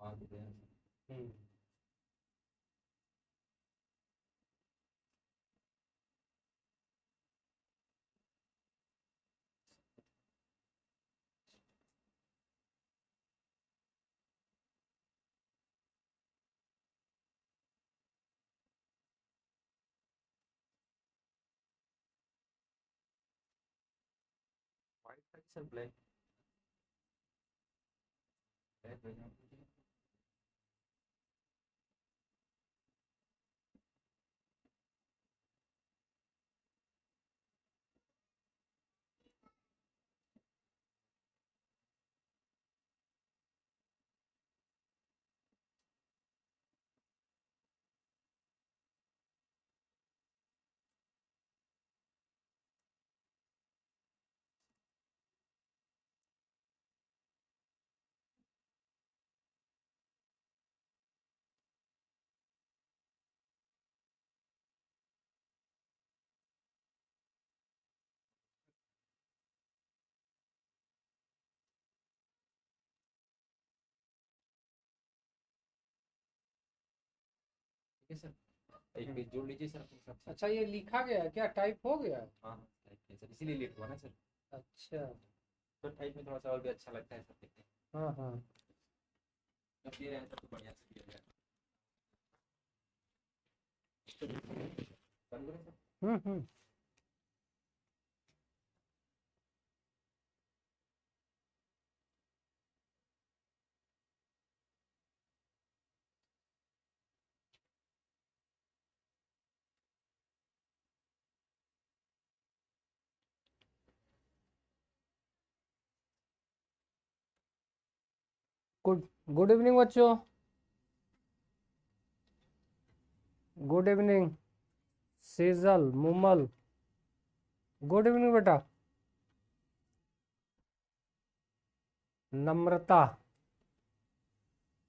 हम्म। White sir, black black भेजना मुझे। ठीक है सर, एक पेज जोड़ लीजिए सर अपने हिसाब से। अच्छा, ये लिखा गया है क्या? टाइप हो गया? हाँ हाँ, टाइप किया सर, इसीलिए लेट हुआ ना सर। अच्छा। तो टाइप में थोड़ा सा और भी अच्छा लगता है सर देखने हाँ हाँ। में। जब दे रहे हैं तब तो बढ़िया से दिया जाए। चालू करें सर। हम्म। गुड गुड इवनिंग बच्चों। Good evening Sejal, Mumal. Good evening बेटा। नम्रता,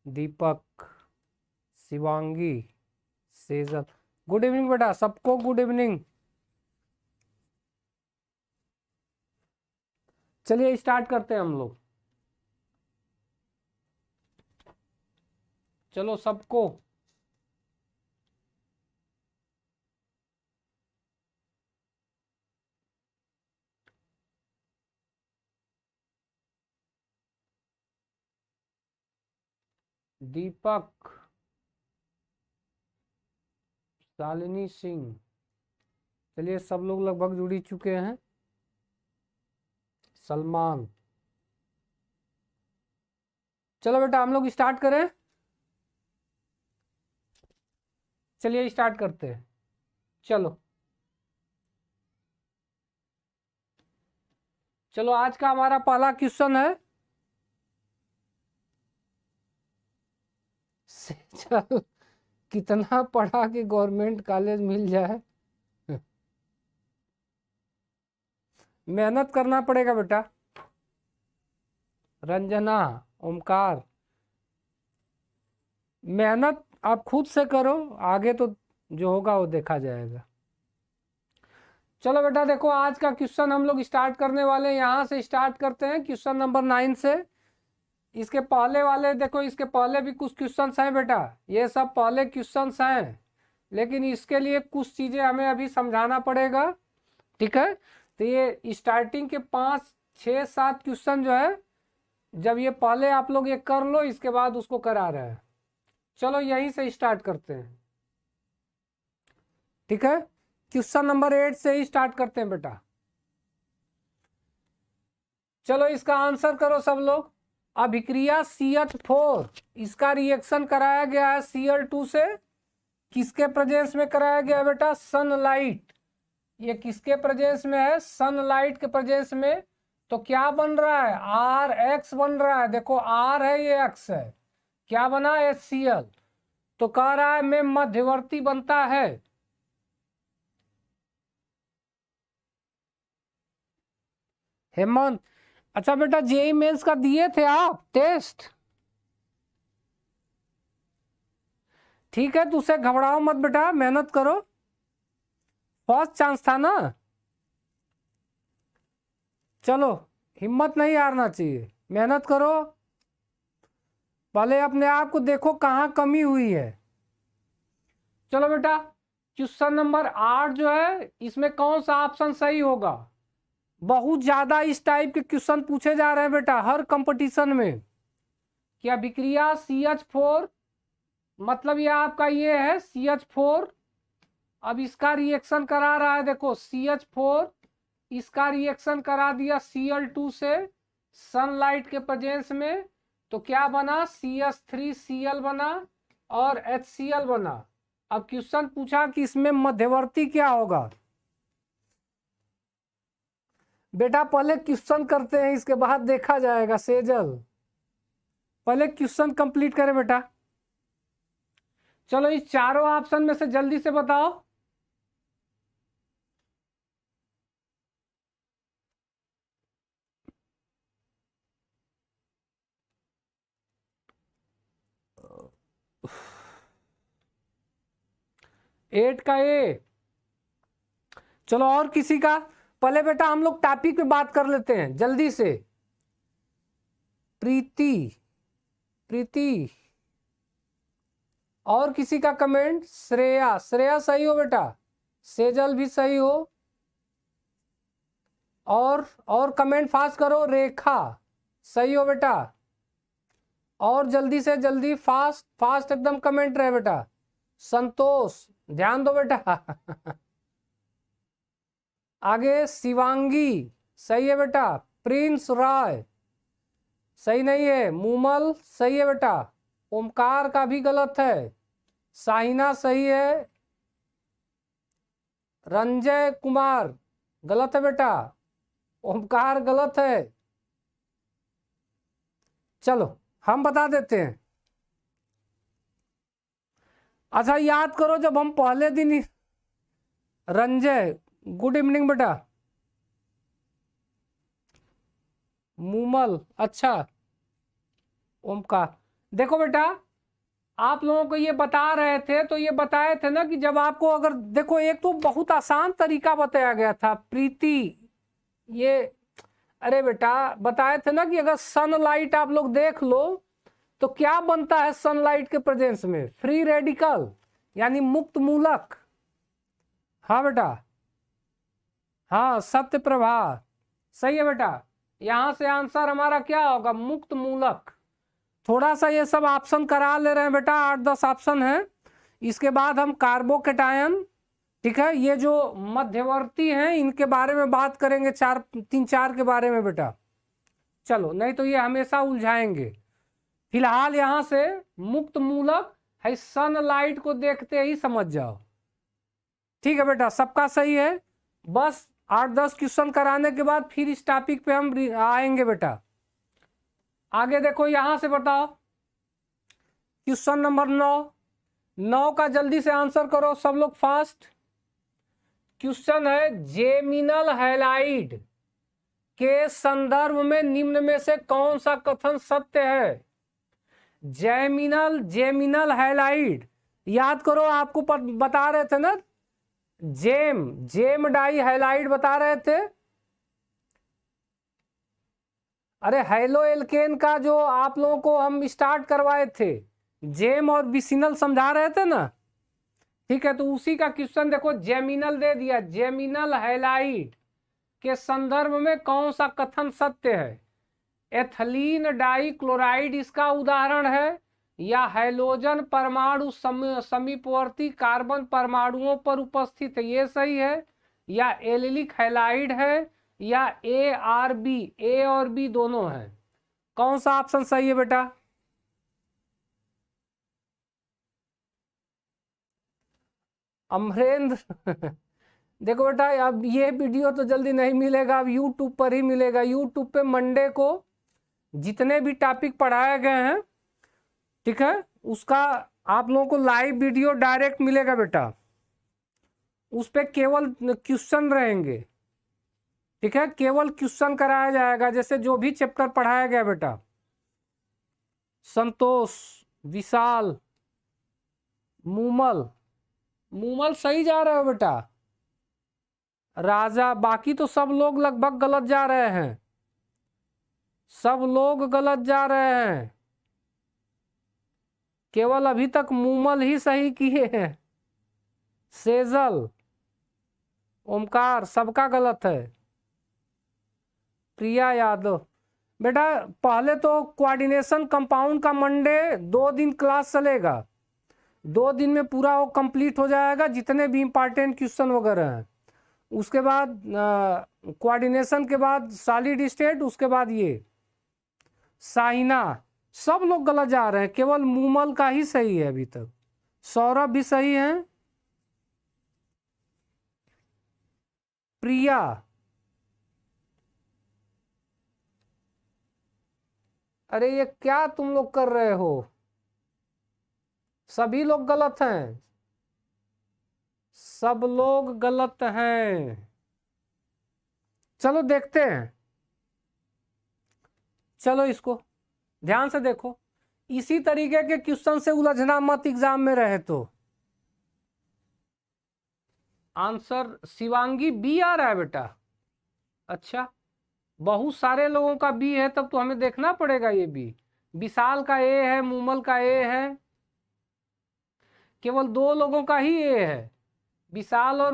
दीपक, शिवांगी, सेजल। गुड इवनिंग बेटा, सबको गुड इवनिंग। चलिए स्टार्ट करते हैं हम लोग। चलो सबको। दीपक, शालिनी सिंह। चलिए सब लोग लगभग जुड़ ही चुके हैं। सलमान। चलो बेटा हम लोग स्टार्ट करें। चलिए स्टार्ट करते हैं। चलो चलो आज का हमारा पहला क्वेश्चन है। चल, कितना पढ़ा कि गवर्नमेंट कॉलेज मिल जाए? मेहनत करना पड़ेगा बेटा। रंजना, ओमकार, मेहनत आप खुद से करो, आगे तो जो होगा वो देखा जाएगा। चलो बेटा देखो, आज का क्वेश्चन हम लोग स्टार्ट करने वाले हैं, यहाँ से स्टार्ट करते हैं क्वेश्चन नंबर 9 से। इसके पहले वाले देखो, इसके पहले भी कुछ क्वेश्चंस हैं बेटा, ये सब पहले क्वेश्चंस हैं, लेकिन इसके लिए कुछ चीज़ें हमें अभी समझाना पड़ेगा। ठीक है, तो ये स्टार्टिंग के 5 6 7 क्वेश्चन जो है, जब ये पहले आप लोग ये कर लो, इसके बाद उसको करा रहे हैं। चलो यहीं से स्टार्ट करते हैं। ठीक है, क्वेश्चन नंबर 8 से ही स्टार्ट करते हैं बेटा। चलो इसका आंसर करो सब लोग। अभिक्रिया CH4, इसका रिएक्शन कराया गया है Cl2 से। किसके प्रेजेंस में कराया गया है बेटा? सनलाइट। ये किसके प्रेजेंस में है? सनलाइट के प्रेजेंस में। तो क्या बन रहा है? RX बन रहा है। देखो R है, ये X है, क्या बना? HCl। तो कह रहा है में मध्यवर्ती बनता है। हेमंत, अच्छा बेटा जेई मेंस का दिए थे आप टेस्ट? ठीक है, तो उससे घबराओ मत बेटा, मेहनत करो, फर्स्ट चांस था ना। चलो हिम्मत नहीं हारना चाहिए, मेहनत करो। पहले अपने आप को देखो कहाँ कमी हुई है। चलो बेटा, क्वेश्चन नंबर 8 जो है इसमें कौन सा ऑप्शन सही होगा? बहुत ज्यादा इस टाइप के क्वेश्चन पूछे जा रहे हैं बेटा हर कंपटीशन में। क्या विक्रिया CH4, मतलब ये आपका ये है CH4, अब इसका रिएक्शन करा रहा है, देखो CH4 इसका रिएक्शन करा दिया Cl2 से सनलाइट के प्रेजेंस में, तो क्या बना? CH3Cl बना और HCl बना। अब क्वेश्चन पूछा कि इसमें मध्यवर्ती क्या होगा? बेटा पहले क्वेश्चन करते हैं, इसके बाद देखा जाएगा सेजल। पहले क्वेश्चन कंप्लीट करें बेटा। चलो इस चारों ऑप्शन में से जल्दी से बताओ। एट का ए। चलो और किसी का? पहले बेटा हम लोग टॉपिक पे बात कर लेते हैं जल्दी से। प्रीति, प्रीति, और किसी का कमेंट? श्रेया, श्रेया सही हो बेटा, सेजल भी सही हो, और कमेंट फास्ट करो। रेखा सही हो बेटा, और जल्दी से जल्दी फास्ट फास्ट एकदम कमेंट रहे बेटा। संतोष ध्यान दो बेटा। आगे शिवांगी सही है बेटा। प्रिंस राय सही नहीं है। मूमल सही है बेटा। ओमकार का भी गलत है। साहिना सही है। रंजय कुमार गलत है बेटा। ओमकार गलत है। चलो हम बता देते हैं। अच्छा याद करो, जब हम पहले दिन रंजय गुड इवनिंग बेटा। मूमल अच्छा। ओमकार देखो बेटा, आप लोगों को ये बता रहे थे, तो ये बताए थे ना कि जब आपको अगर देखो, एक तो बहुत आसान तरीका बताया गया था प्रीति, ये अरे बेटा बताए थे ना कि अगर सनलाइट आप लोग देख लो तो क्या बनता है सनलाइट के प्रेजेंस में? फ्री रेडिकल यानी मुक्त मूलक। हाँ बेटा, हाँ सत्य प्रभा सही है बेटा। यहां से आंसर हमारा क्या होगा? मुक्त मूलक। थोड़ा सा ये सब ऑप्शन करा ले रहे हैं बेटा, 8-10 ऑप्शन है। इसके बाद हम कार्बोकेटायन, ठीक है, ये जो मध्यवर्ती हैं इनके बारे में बात करेंगे, 3-4 के बारे में बेटा। चलो नहीं तो ये हमेशा उलझाएंगे। फिलहाल यहां से मुक्त मूलक है, सनलाइट को देखते ही समझ जाओ। ठीक है बेटा, सबका सही है। बस 8-10 क्वेश्चन कराने के बाद फिर इस टॉपिक पे हम आएंगे बेटा। आगे देखो, यहां से बताओ क्वेश्चन नंबर 9 का जल्दी से आंसर करो सब लोग फास्ट। क्वेश्चन है जेमिनल हैलाइड के संदर्भ में निम्न में से कौन सा कथन सत्य है? जेमिनल हैलाइड याद करो, आपको बता रहे थे ना, जेम डाई हैलाइड बता रहे थे। अरे हैलो एल्केन का जो आप लोगों को हम स्टार्ट करवाए थे, जेम और विसिनल समझा रहे थे ना, ठीक है, तो उसी का क्वेश्चन देखो, जेमिनल दे दिया। जेमिनल हैलाइड के संदर्भ में कौन सा कथन सत्य है? एथिलीन डाई क्लोराइड इसका उदाहरण है, या हैलोजन परमाणु समीपवर्ती कार्बन परमाणुओं पर उपस्थित है, ये सही है, या एलिलिक हैलाइड है, या ए और बी दोनों है? कौन सा ऑप्शन सही है बेटा? अमरेंद्र देखो बेटा, अब ये वीडियो तो जल्दी नहीं मिलेगा, अब यूट्यूब पर ही मिलेगा। यूट्यूब पे मंडे को जितने भी टॉपिक पढ़ाए गए हैं, ठीक है, उसका आप लोगों को लाइव वीडियो डायरेक्ट मिलेगा बेटा। उस पे केवल क्वेश्चन रहेंगे, ठीक है, केवल क्वेश्चन कराया जाएगा, जैसे जो भी चैप्टर पढ़ाया गया बेटा। संतोष, विशाल, मूमल सही जा रहे हो बेटा। राजा, बाकी तो सब लोग लगभग गलत जा रहे हैं, सब लोग गलत जा रहे हैं। केवल अभी तक मूमल ही सही किए हैं। सेजल, ओमकार, सबका गलत है। प्रिया यादव, बेटा पहले तो कोऑर्डिनेशन कंपाउंड का मंडे 2 दिन क्लास चलेगा, 2 दिन में पूरा वो कंप्लीट हो जाएगा जितने भी इंपॉर्टेंट क्वेश्चन वगैरह हैं। उसके बाद कोऑर्डिनेशन के बाद सॉलिड स्टेट, उसके बाद ये साइना, सब लोग गलत जा रहे हैं, केवल मूमल का ही सही है अभी तक। सौरभ भी सही है। प्रिया, अरे ये क्या तुम लोग कर रहे हो, सभी लोग गलत हैं, सब लोग गलत हैं। चलो देखते हैं, चलो इसको ध्यान से देखो, इसी तरीके के क्वेश्चन से उलझना मत एग्जाम में रहे तो। आंसर शिवांगी बी आ रहा है बेटा। अच्छा, बहुत सारे लोगों का बी है, तब तो हमें देखना पड़ेगा ये बी। विशाल का ए है, मूमल का ए है, केवल 2 लोगों का ही ए है, विशाल और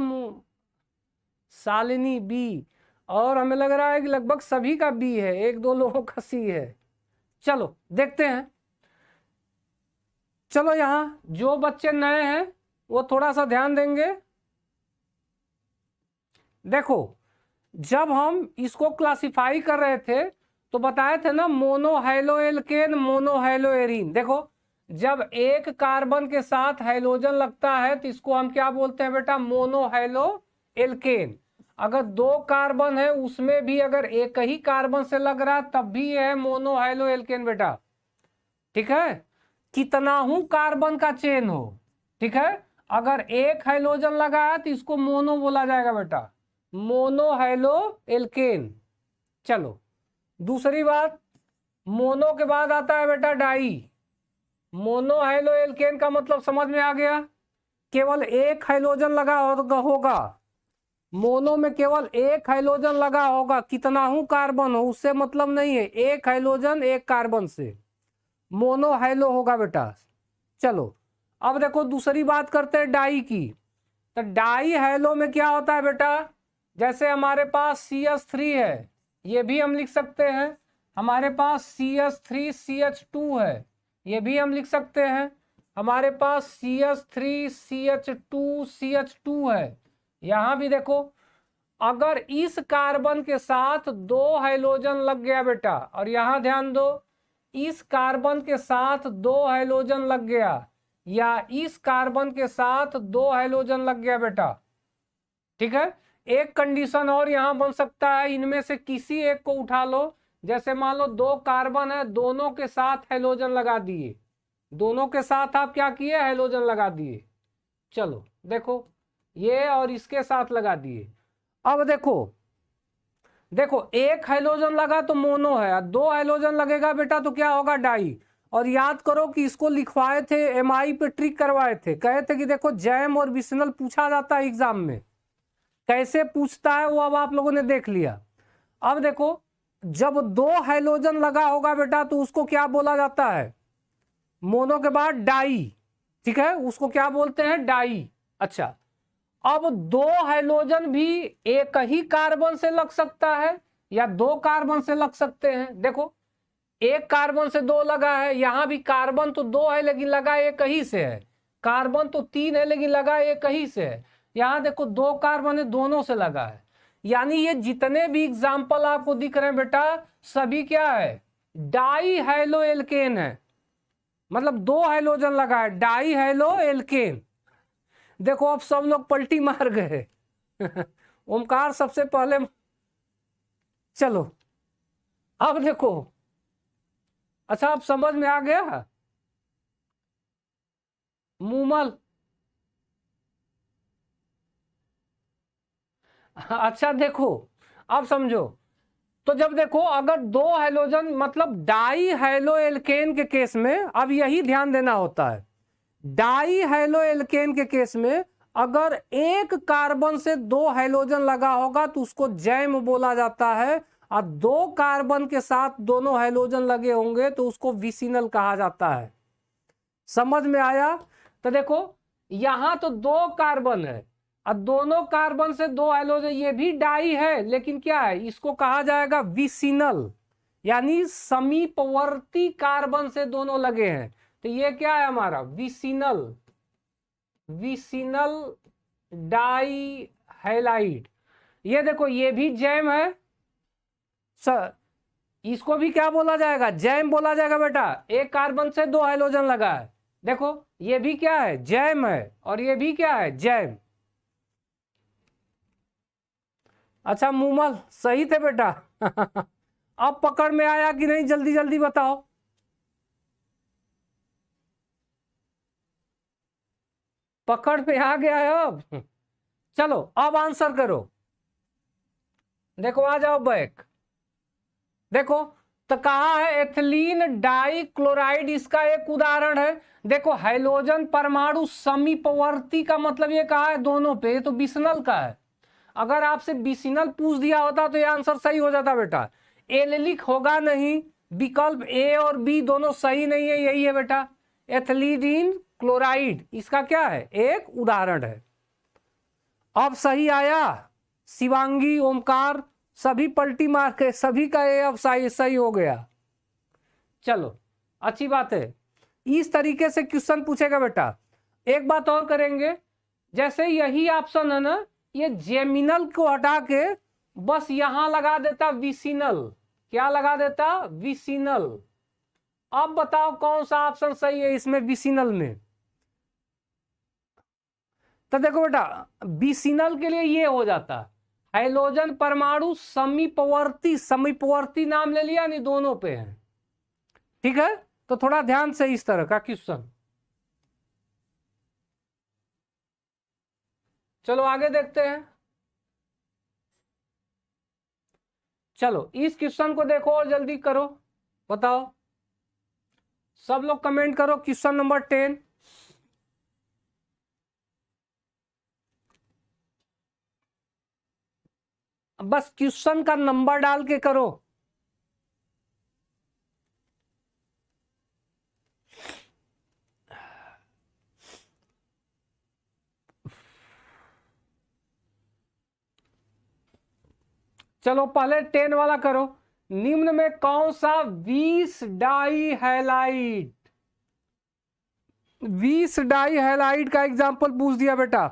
शालिनी बी, और हमें लग रहा है कि लगभग सभी का बी है, 1-2 लोगों का सी है। चलो देखते हैं। चलो यहाँ जो बच्चे नए हैं वो थोड़ा सा ध्यान देंगे। देखो, जब हम इसको क्लासिफाई कर रहे थे तो बताए थे ना, मोनोहाइलोएल्केन, मोनोहाइलोएरीन। देखो, जब एक कार्बन के साथ हाइड्रोजन लगता है तो इसको हम क्या बोलते हैं बेटा, मोनोहाइलोएल्केन। अगर 2 कार्बन है उसमें भी अगर एक ही कार्बन से लग रहा है तब भी है मोनोहाइलोएल्केन बेटा, ठीक है, कितना हूं कार्बन का चेन हो, ठीक है। अगर एक हाइड्रोजन लगा है तो इसको मोनो बोला जाएगा बेटा, मोनोहाइलोएल्केन। चलो दूसरी बात, मोनो के बाद आता है बेटा डाई। मोनोहाइलोएल्केन का मतलब समझ में आ गया, केवल एक हाइड्रोजन लगा होगा, मोनो में केवल एक हाइड्रोजन लगा होगा, कितना हूं कार्बन हो उससे मतलब नहीं है, एक हाइड्रोजन एक कार्बन से मोनोहाइलो होगा बेटा। चलो अब देखो दूसरी बात करते हैं डाई की। तो डाई हाइलो में क्या होता है बेटा, जैसे हमारे पास CH3 है, ये भी हम लिख सकते हैं, हमारे पास CH3CH2 है, ये भी हम लिख सकते हैं, हमारे पास CH3CH2CH2 है। यहां भी देखो, अगर इस कार्बन के साथ 2 हाइड्रोजन लग गया बेटा, और यहां ध्यान दो, इस कार्बन के साथ 2 हाइड्रोजन लग गया, या इस कार्बन के साथ 2 हाइड्रोजन लग गया बेटा, ठीक है। एक कंडीशन और यहां बन सकता है, इनमें से किसी एक को उठा लो, जैसे मान लो 2 कार्बन है, दोनों के साथ हाइड्रोजन लगा दिए, दोनों के साथ आप क्या किए, हाइड्रोजन लगा दिए। चलो देखो, ये और इसके साथ लगा दिए। अब देखो एक हाइड्रोजन लगा तो मोनो है, 2 हाइड्रोजन लगेगा बेटा तो क्या होगा, डाई। और याद करो कि इसको लिखवाए थे, MI पे ट्रिक करवाए थे, कहे थे कि देखो जैम और विशनल पूछा जाता है एग्जाम में, कैसे पूछता है वो अब आप लोगों ने देख लिया। अब देखो, जब 2 हाइड्रोजन लगा होगा बेटा तो उसको क्या बोला जाता है, मोनो के बाद डाई, ठीक है, उसको क्या बोलते हैं, डाई। अच्छा, अब 2 हाइड्रोजन भी एक ही कार्बन से लग सकता है या 2 कार्बन से लग सकते हैं। देखो, एक कार्बन से 2 लगा है, यहां भी कार्बन तो 2 है लेकिन लगा एक ही से है, कार्बन तो 3 है लेकिन लगा एक ही से है, यहां देखो 2 कार्बन है, दोनों से लगा है। यानी ये जितने भी एग्जाम्पल आपको दिख रहे हैं बेटा, सभी क्या है, डाई हाइड्रोएल्केन है, मतलब 2 हाइड्रोजन लगा है, डाई हाइड्रोएल्केन। देखो अब सब लोग पलटी मार गए ओमकार सबसे पहले। चलो अब देखो, अच्छा अब समझ में आ गया। मूमल, अच्छा देखो अब समझो, तो जब देखो अगर 2 हाइड्रोजन मतलब डाई हाइड्रोएल्केन के केस में, अब यही ध्यान देना होता है, डाई हाइड्रोएल्केन के केस में अगर एक कार्बन से 2 हाइड्रोजन लगा होगा तो उसको जैम बोला जाता है, और 2 कार्बन के साथ दोनों हाइड्रोजन लगे होंगे तो उसको विसिनल कहा जाता है। समझ में आया? तो देखो यहां तो 2 कार्बन है और दोनों कार्बन से 2 हाइड्रोजन, ये भी डाई है लेकिन क्या है, इसको कहा जाएगा विसिनल, यानी समीपवर्ती कार्बन से दोनों लगे हैं। तो ये क्या है हमारा विसिनल, विसिनल डाई हैलाइड। ये देखो ये भी जैम है, इसको भी क्या बोला जाएगा, जैम बोला जाएगा बेटा। एक कार्बन से 2 हाइड्रोजन लगा है, देखो ये भी क्या है, जैम है, और ये भी क्या है, जैम। अच्छा मूमल सही थे बेटा। अब पकड़ में आया कि नहीं, जल्दी जल्दी बताओ। पकड़ में आ गया है अब। चलो अब आंसर करो। देखो आ जाओ बैक। देखो तो कहा है एथिलीन डाई क्लोराइड, इसका एक उदाहरण है। देखो हाइड्रोजन परमाणु समीपवर्ती का मतलब ये कहा है दोनों पे, ये तो बिसनल का है। अगर आपसे बिसिनल पूछ दिया होता तो ये आंसर सही हो जाता बेटा। एलिलिक होगा नहीं, विकल्प ए और बी दोनों सही नहीं है, यही है बेटा एथिलीन क्लोराइड, इसका क्या है, एक उदाहरण है। अब सही आया, शिवांगी, ओमकार सभी पलटी मार के, सभी का ये अब सही हो गया। चलो अच्छी बात है, इस तरीके से क्वेश्चन पूछेगा बेटा। एक बात और करेंगे, जैसे यही ऑप्शन है ना, ये जेमिनल को हटा के बस यहां लगा देता विसिनल, क्या लगा देता, विसिनल। अब बताओ कौन सा ऑप्शन सही है इसमें विसिनल में। तो देखो बेटा विसिनल के लिए ये हो जाता, हाइड्रोजन परमाणु समीपवर्ती, समीपवर्ती नाम ले लिया, नहीं दोनों पे है, ठीक है। तो थोड़ा ध्यान से इस तरह का क्वेश्चन। चलो आगे देखते हैं। चलो इस क्वेश्चन को देखो और जल्दी करो, बताओ सब लोग कमेंट करो। क्वेश्चन नंबर 10, बस क्वेश्चन का नंबर डाल के करो। चलो पहले 10 वाला करो। निम्न में कौन सा 20 डाई हैलाइड, 20 डाई हैलाइड का एग्जांपल पूछ दिया बेटा।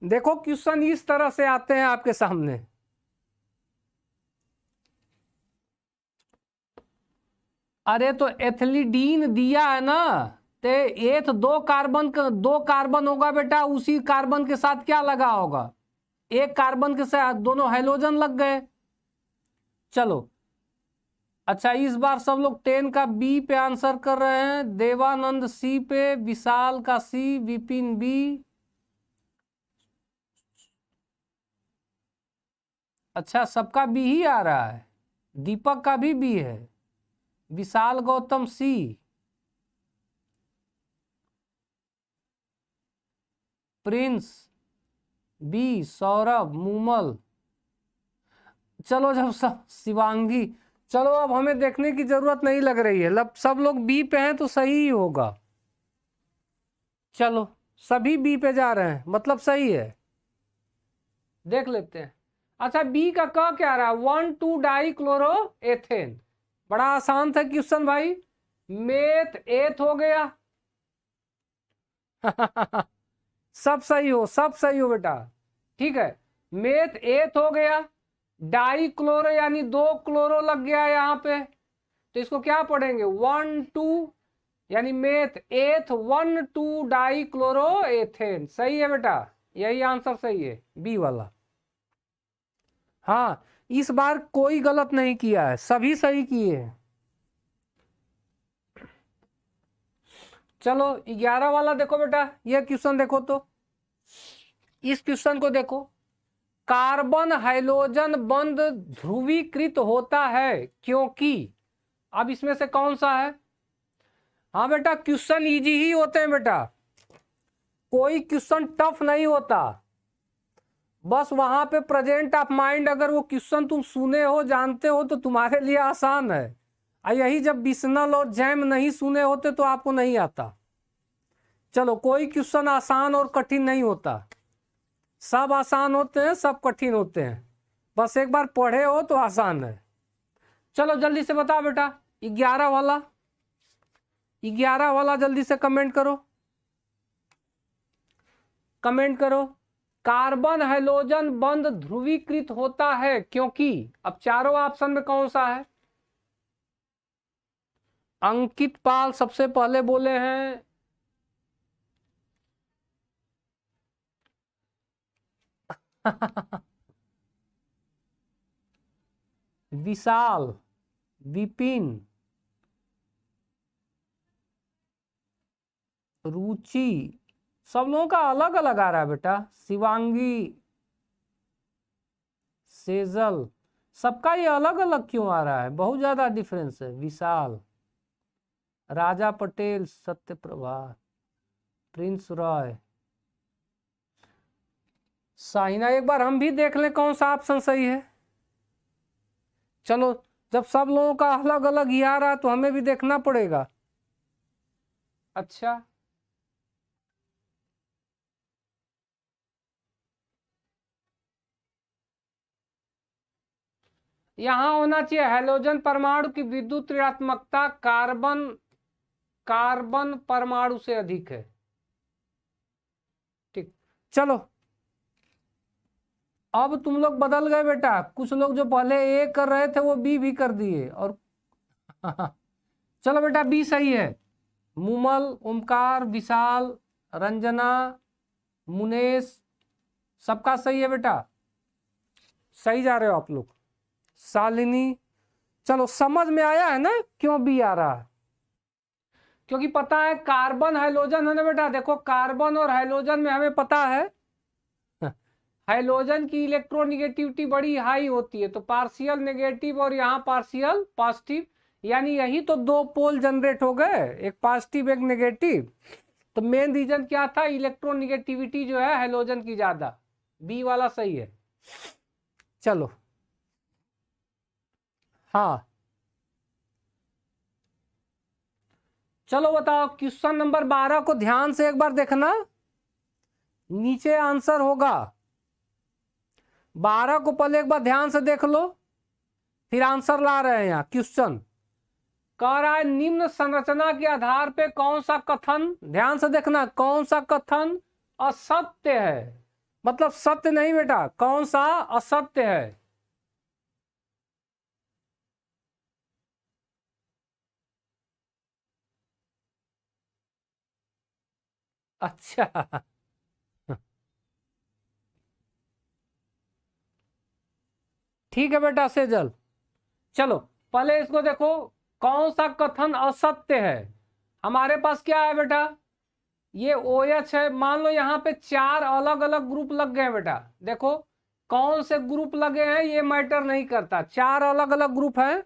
देखो क्वेश्चन इस तरह से आते हैं आपके सामने। अरे तो एथिलीडीन दिया है ना, तो एथ 2 कार्बन का 2 कार्बन होगा बेटा, उसी कार्बन के साथ क्या लगा होगा, एक कार्बन के साथ दोनों हाइड्रोजन लग गए। चलो अच्छा इस बार सब लोग 10 का बी पे आंसर कर रहे हैं। देवानंद सी पे, विशाल का सी, विपिन बी, अच्छा सबका बी ही आ रहा है, दीपक का भी बी है, विशाल गौतम सी, प्रिंस बी, सौरभ, मूमल, चलो जब सब, शिवांगी, चलो अब हमें देखने की जरूरत नहीं लग रही है, सब लोग बी पे हैं तो सही ही होगा। चलो सभी बी पे जा रहे हैं, मतलब सही है, देख लेते हैं। अच्छा बी का क क्या रहा, 1,2 डाई क्लोरो एथेन, बड़ा आसान था क्वेश्चन भाई, मेथ एथ हो गया। सब सही हो, सब सही हो बेटा, ठीक है, मेथ एथ हो गया, डाई क्लोरो यानी 2 क्लोरो लग गया यहाँ पे, तो इसको क्या पढ़ेंगे 1,2 यानी मेथ एथ 1,2 डाई क्लोरो एथेन, सही है बेटा, यही आंसर सही है बी वाला। हाँ इस बार कोई गलत नहीं किया है, सभी सही किए हैं। चलो 11 वाला देखो बेटा, यह क्वेश्चन देखो, तो इस क्वेश्चन को देखो, कार्बन हाइड्रोजन बंध ध्रुवीकृत होता है क्योंकि, अब इसमें से कौन सा है। हाँ बेटा क्वेश्चन इजी ही होते हैं बेटा, कोई क्वेश्चन टफ नहीं होता, बस वहां पे प्रेजेंट ऑफ माइंड, अगर वो क्वेश्चन तुम सुने हो जानते हो तो तुम्हारे लिए आसान है, यही जब बिस्नल और जैम नहीं सुने होते तो आपको नहीं आता। चलो, कोई क्वेश्चन आसान और कठिन नहीं होता, सब आसान होते हैं, सब कठिन होते हैं, बस एक बार पढ़े हो तो आसान है। चलो जल्दी से बताओ बेटा, 11 वाला, 11 वाला जल्दी से कमेंट करो, कमेंट करो। कार्बन हैलोजन बंध ध्रुवीकृत होता है क्योंकि, अब चारों ऑप्शन में कौन सा है? अंकित पाल सबसे पहले बोले हैं विशाल, विपिन, रुचि, सब लोगों का अलग अलग आ रहा है बेटा। शिवांगी, सेजल, सबका ये अलग अलग क्यों आ रहा है? बहुत ज्यादा डिफरेंस है। विशाल, राजा पटेल, सत्यप्रभा, प्रिंस रॉय, साइना। एक बार हम भी देख लें कौन सा ऑप्शन सही है। चलो, जब सब लोगों का अलग अलग ही आ रहा है तो हमें भी देखना पड़ेगा। अच्छा, यहां होना चाहिए हैलोजन परमाणु की विद्युत ऋणात्मकता कार्बन, कार्बन परमाणु से अधिक है। ठीक, चलो अब तुम लोग बदल गए बेटा, कुछ लोग जो पहले ए कर रहे थे वो बी भी कर दिए। और चलो बेटा, बी सही है। मुमल, ओमकार, विशाल, रंजना, मुनेश, सबका सही है बेटा, सही जा रहे हो आप लोग। शालिनी, चलो समझ में आया है ना क्यों बी आ रहा है? क्योंकि पता है कार्बन हाइड्रोजन है ना बेटा। देखो, कार्बन और हाइड्रोजन में हमें पता है हाइड्रोजन की इलेक्ट्रोनिगेटिविटी बड़ी हाई होती है, तो पार्शियल नेगेटिव और यहाँ पार्शियल पॉजिटिव, यानी यही तो दो पोल जनरेट हो गए, एक पॉजिटिव एक नेगेटिव। तो मेन रीजन क्या था? इलेक्ट्रोनिगेटिविटी जो है हाइड्रोजन की ज्यादा। बी वाला सही है। चलो, हाँ चलो बताओ, क्वेश्चन नंबर 12 को ध्यान से एक बार देखना, नीचे आंसर होगा। 12 को पहले एक बार ध्यान से देख लो, फिर आंसर ला रहे हैं। यहाँ क्वेश्चन कह रहा है निम्न संरचना के आधार पे कौन सा कथन, ध्यान से देखना, कौन सा कथन असत्य है? मतलब सत्य नहीं बेटा, कौन सा असत्य है? अच्छा ठीक है बेटा सेजल, चलो पहले इसको देखो, कौन सा कथन असत्य है? हमारे पास क्या है बेटा? ये OH है। मान लो यहाँ पे 4 अलग अलग ग्रुप लग गए बेटा। देखो कौन से ग्रुप लगे हैं ये मैटर नहीं करता, 4 अलग अलग ग्रुप हैं।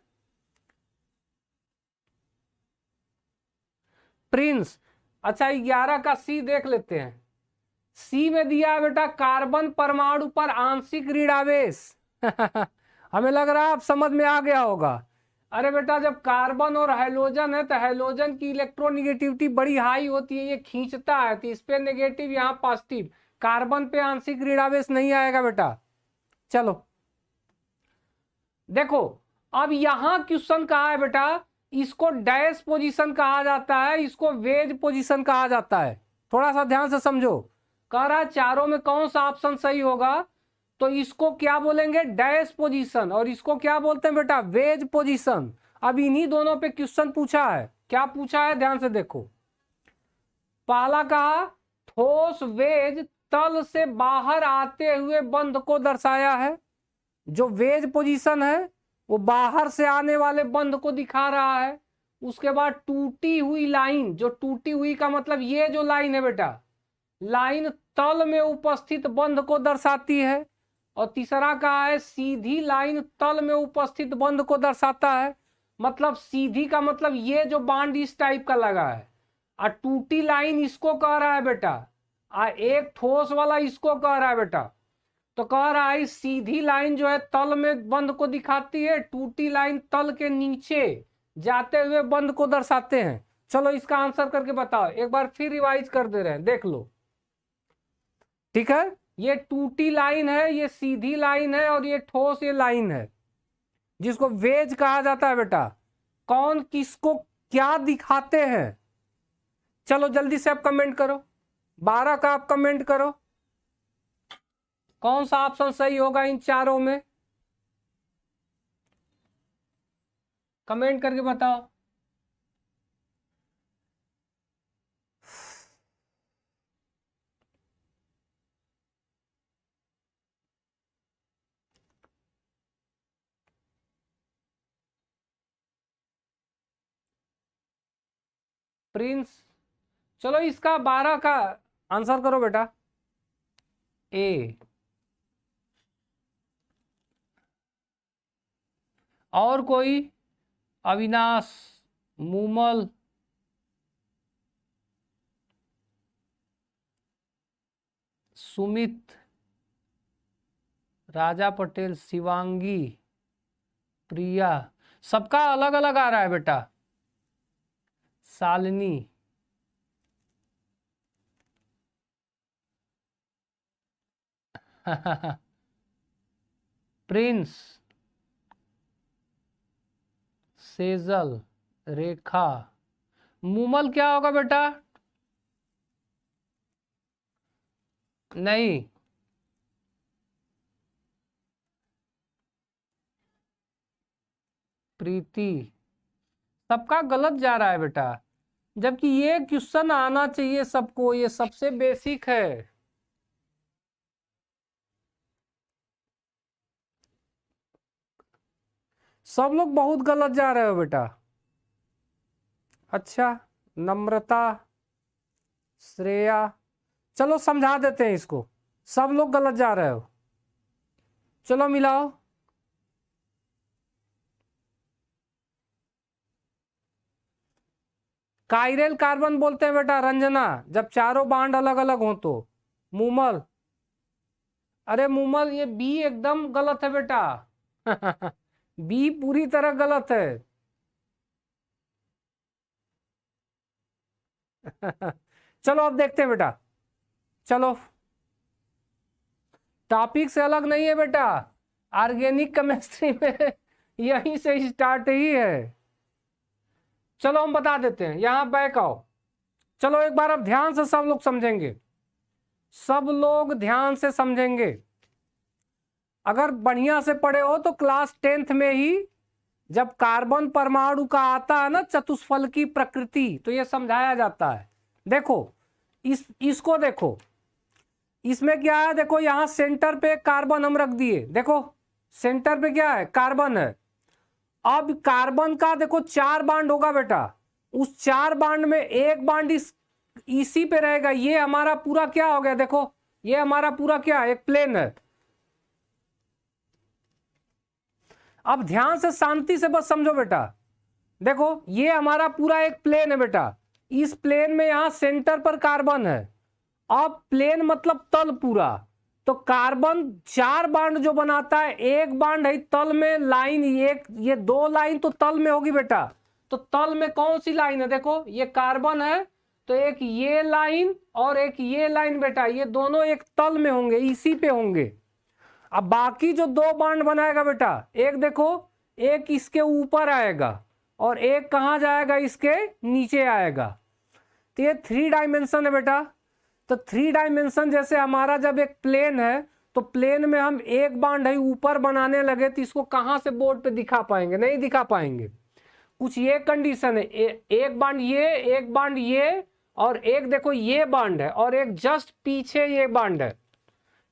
प्रिंस, अच्छा 11 का सी देख लेते हैं। सी में दिया है बेटा कार्बन परमाणु पर आंशिक ऋणावेश हमें लग रहा है अब समझ में आ गया होगा। अरे बेटा, जब कार्बन और हाइड्रोजन है तो हाइड्रोजन की इलेक्ट्रोनिगेटिविटी बड़ी हाई होती है, ये खींचता है, तो इस पे नेगेटिव यहाँ पॉजिटिव, कार्बन पे आंशिक ऋणावेश नहीं आएगा बेटा। चलो देखो, अब यहां क्वेश्चन कहा है बेटा, इसको डैश पोजीशन कहा जाता है, इसको वेज पोजीशन कहा जाता है। थोड़ा सा ध्यान से समझो, कह रहा है चारों में कौन सा ऑप्शन सही होगा, तो इसको क्या बोलेंगे? डैश पोजीशन, और इसको क्या बोलते हैं बेटा? Wedge position. अब इन्हीं दोनों पे क्वेश्चन पूछा है। क्या पूछा है ध्यान से देखो। पहला कहा ठोस वेज तल से बाहर आते हुए बंध को दर्शाया है, जो वेज पोजीशन है वो बाहर से आने वाले बंध को दिखा रहा है। उसके बाद टूटी हुई लाइन, जो टूटी हुई का मतलब ये जो लाइन है बेटा, लाइन तल में उपस्थित बंध को दर्शाती है। और तीसरा कहा है सीधी लाइन तल में उपस्थित बंध को दर्शाता है। मतलब सीधी का मतलब ये जो बांड इस टाइप का लगा है, और टूटी लाइन इसको कह रहा है बेटा, और एक ठोस वाला इसको कह रहा है बेटा। तो कह रहा है सीधी लाइन जो है तल में बंध को दिखाती है, टूटी लाइन तल के नीचे जाते हुए बंद को दर्शाते हैं। चलो इसका आंसर करके बताओ, एक बार फिर रिवाइज कर दे रहे हैं, देख लो। ठीक है, ये टूटी लाइन है, ये सीधी लाइन है, और ये ठोस ये लाइन है जिसको वेज कहा जाता है बेटा। कौन किसको क्या दिखाते हैं? चलो जल्दी से आप कमेंट करो, 12 का आप कमेंट करो, कौन सा ऑप्शन सही होगा इन चारों में, कमेंट करके बताओ। प्रिंस, चलो इसका 12 का आंसर करो बेटा। ए। और कोई? अविनाश, मूमल, सुमित, राजा पटेल, शिवांगी, प्रिया, सबका अलग अलग आ रहा है बेटा। शालिनी, प्रिंस, सेजल, रेखा, मूमल क्या होगा बेटा? नहीं, प्रीति, सबका गलत जा रहा है बेटा, जबकि ये क्वेश्चन आना चाहिए सबको, ये सबसे बेसिक है। सब लोग बहुत गलत जा रहे हो बेटा। अच्छा, नम्रता, श्रेया, चलो समझा देते हैं इसको, सब लोग गलत जा रहे हो, चलो मिलाओ। कायरल कार्बन बोलते हैं बेटा रंजना, जब चारों बांड अलग अलग हो तो। मूमल, अरे मूमल ये बी एकदम गलत है बेटा। बी पूरी तरह गलत है। चलो अब देखते हैं बेटा, चलो टॉपिक से अलग नहीं है बेटा, ऑर्गेनिक केमिस्ट्री में यहीं से स्टार्ट ही है। चलो हम बता देते हैं, यहां बैक आओ। चलो एक बार अब ध्यान से सब लोग समझेंगे, सब लोग ध्यान से समझेंगे। अगर बढ़िया से पढ़े हो तो क्लास 10th में ही जब कार्बन परमाणु का आता है ना चतुष्फल की प्रकृति, तो ये समझाया जाता है। देखो इसको देखो, इसमें क्या है, देखो यहां सेंटर पे कार्बन हम रख दिए, देखो सेंटर पे क्या है, कार्बन है। अब कार्बन का देखो 4 बांड होगा बेटा, उस 4 बांड में एक बांड इसी पे रहेगा। ये हमारा पूरा क्या हो गया, देखो ये हमारा पूरा क्या है, एक प्लेन है। अब ध्यान से शांति से बस समझो बेटा, देखो ये हमारा पूरा एक प्लेन है बेटा, इस प्लेन में यहां सेंटर पर कार्बन है। अब प्लेन मतलब तल पूरा, तो कार्बन 4 बांड जो बनाता है, एक बांड है तल में लाइन, एक ये 2 लाइन तो तल में होगी बेटा। तो तल में कौन सी लाइन है, देखो ये कार्बन है, तो एक ये लाइन और एक ये लाइन बेटा, ये दोनों एक तल में होंगे, इसी पे होंगे। अब बाकी जो 2 बांड बनाएगा बेटा, एक देखो एक इसके ऊपर आएगा और एक कहां जाएगा, इसके नीचे आएगा। तो ये 3 डायमेंशन है बेटा। तो 3 डायमेंशन जैसे हमारा जब एक प्लेन है, तो प्लेन में हम एक बांड है ऊपर बनाने लगे, तो इसको कहां से बोर्ड पे दिखा पाएंगे, नहीं दिखा पाएंगे। कुछ ये कंडीशन है, एक बांड ये, एक बांड ये, और एक देखो ये बांड है, और एक जस्ट पीछे ये बांड है।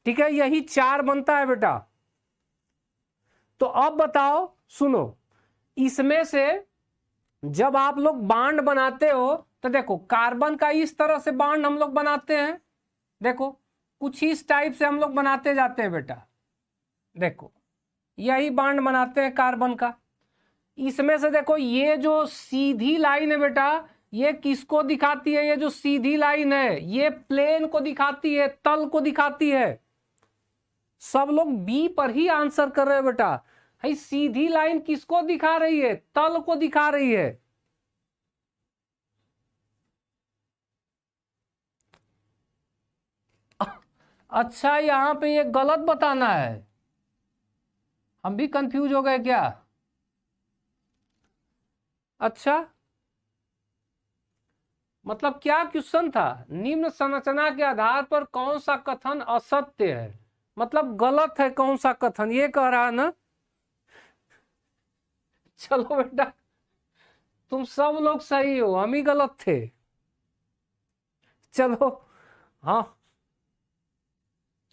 ठीक है, यही 4 बनता है बेटा। तो अब बताओ, सुनो, इसमें से जब आप लोग बांड बनाते हो, तो देखो कार्बन का इस तरह से बांड हम लोग बनाते हैं, देखो कुछ इस टाइप से हम लोग बनाते जाते हैं बेटा, देखो यही बांड बनाते हैं कार्बन का। इसमें से देखो ये जो सीधी लाइन है बेटा, ये किसको दिखाती है, ये जो सीधी लाइन है ये प्लेन को दिखाती है, तल को दिखाती है। सब लोग बी पर ही आंसर कर रहे हैं बेटा, भाई सीधी लाइन किसको दिखा रही है? तल को दिखा रही है। अच्छा यहां पे ये गलत बताना है, हम भी कंफ्यूज हो गए क्या? अच्छा मतलब क्या क्वेश्चन था? निम्न संरचना के आधार पर कौन सा कथन असत्य है, मतलब गलत है कौन सा कथन, ये कह रहा है ना। चलो बेटा तुम सब लोग सही हो, हम ही गलत थे। चलो हाँ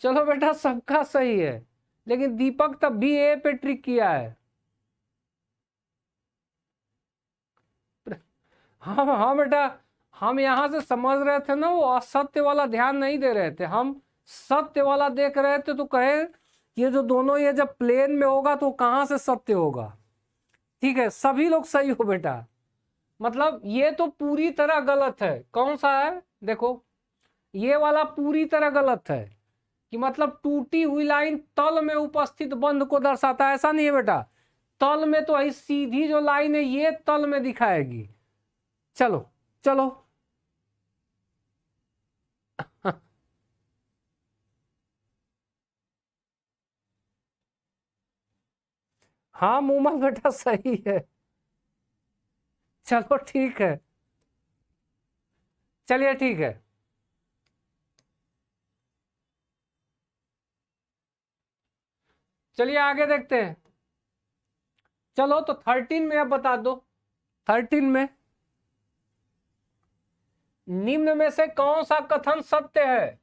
चलो बेटा सबका सही है, लेकिन दीपक तब भी ए पे ट्रिक किया है। हाँ हाँ बेटा, हम यहां से समझ रहे थे ना, वो असत्य वाला ध्यान नहीं दे रहे थे, हम सत्य वाला देख रहे थे। तो कहे ये जो दोनों ये जब प्लेन में होगा तो कहां से सत्य होगा। ठीक है सभी लोग सही हो बेटा, मतलब ये तो पूरी तरह गलत है। कौन सा है देखो, ये वाला पूरी तरह गलत है कि मतलब टूटी हुई लाइन तल में उपस्थित बंध को दर्शाता है, ऐसा नहीं है बेटा। तल में तो आई सीधी जो लाइन है ये तल में दिखाएगी। चलो चलो हाँ मूमल बेटा सही है। चलो ठीक है, चलिए ठीक है। चलिए आगे देखते हैं। चलो तो 13 में अब बता दो। 13 में निम्न में से कौन सा कथन सत्य है,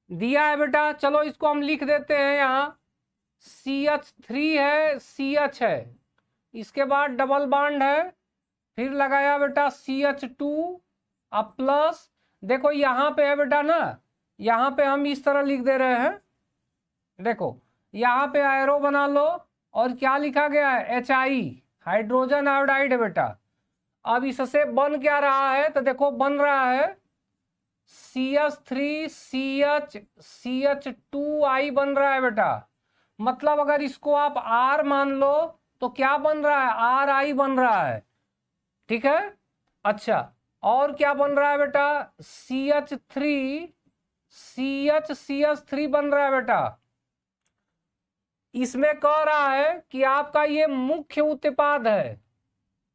दिया है बेटा। चलो इसको हम लिख देते हैं यहाँ। CH3 है, CH है, इसके बाद डबल बॉन्ड है, फिर लगाया बेटा CH2 अब प्लस। देखो यहाँ पे है बेटा ना, यहाँ पे हम इस तरह लिख दे रहे हैं। देखो यहाँ पे एरो बना लो, और क्या लिखा गया है HI, हाइड्रोजन आयोडाइड है बेटा। अब इससे बन क्या रहा है, तो देखो बन रहा है CH3 CH2I बन रहा है बेटा। मतलब अगर इसको आप R मान लो तो क्या बन रहा है, RI बन रहा है। ठीक है अच्छा, और क्या बन रहा है बेटा, CH3 बन रहा है बेटा। इसमें कह रहा है कि आपका ये मुख्य उत्पाद है।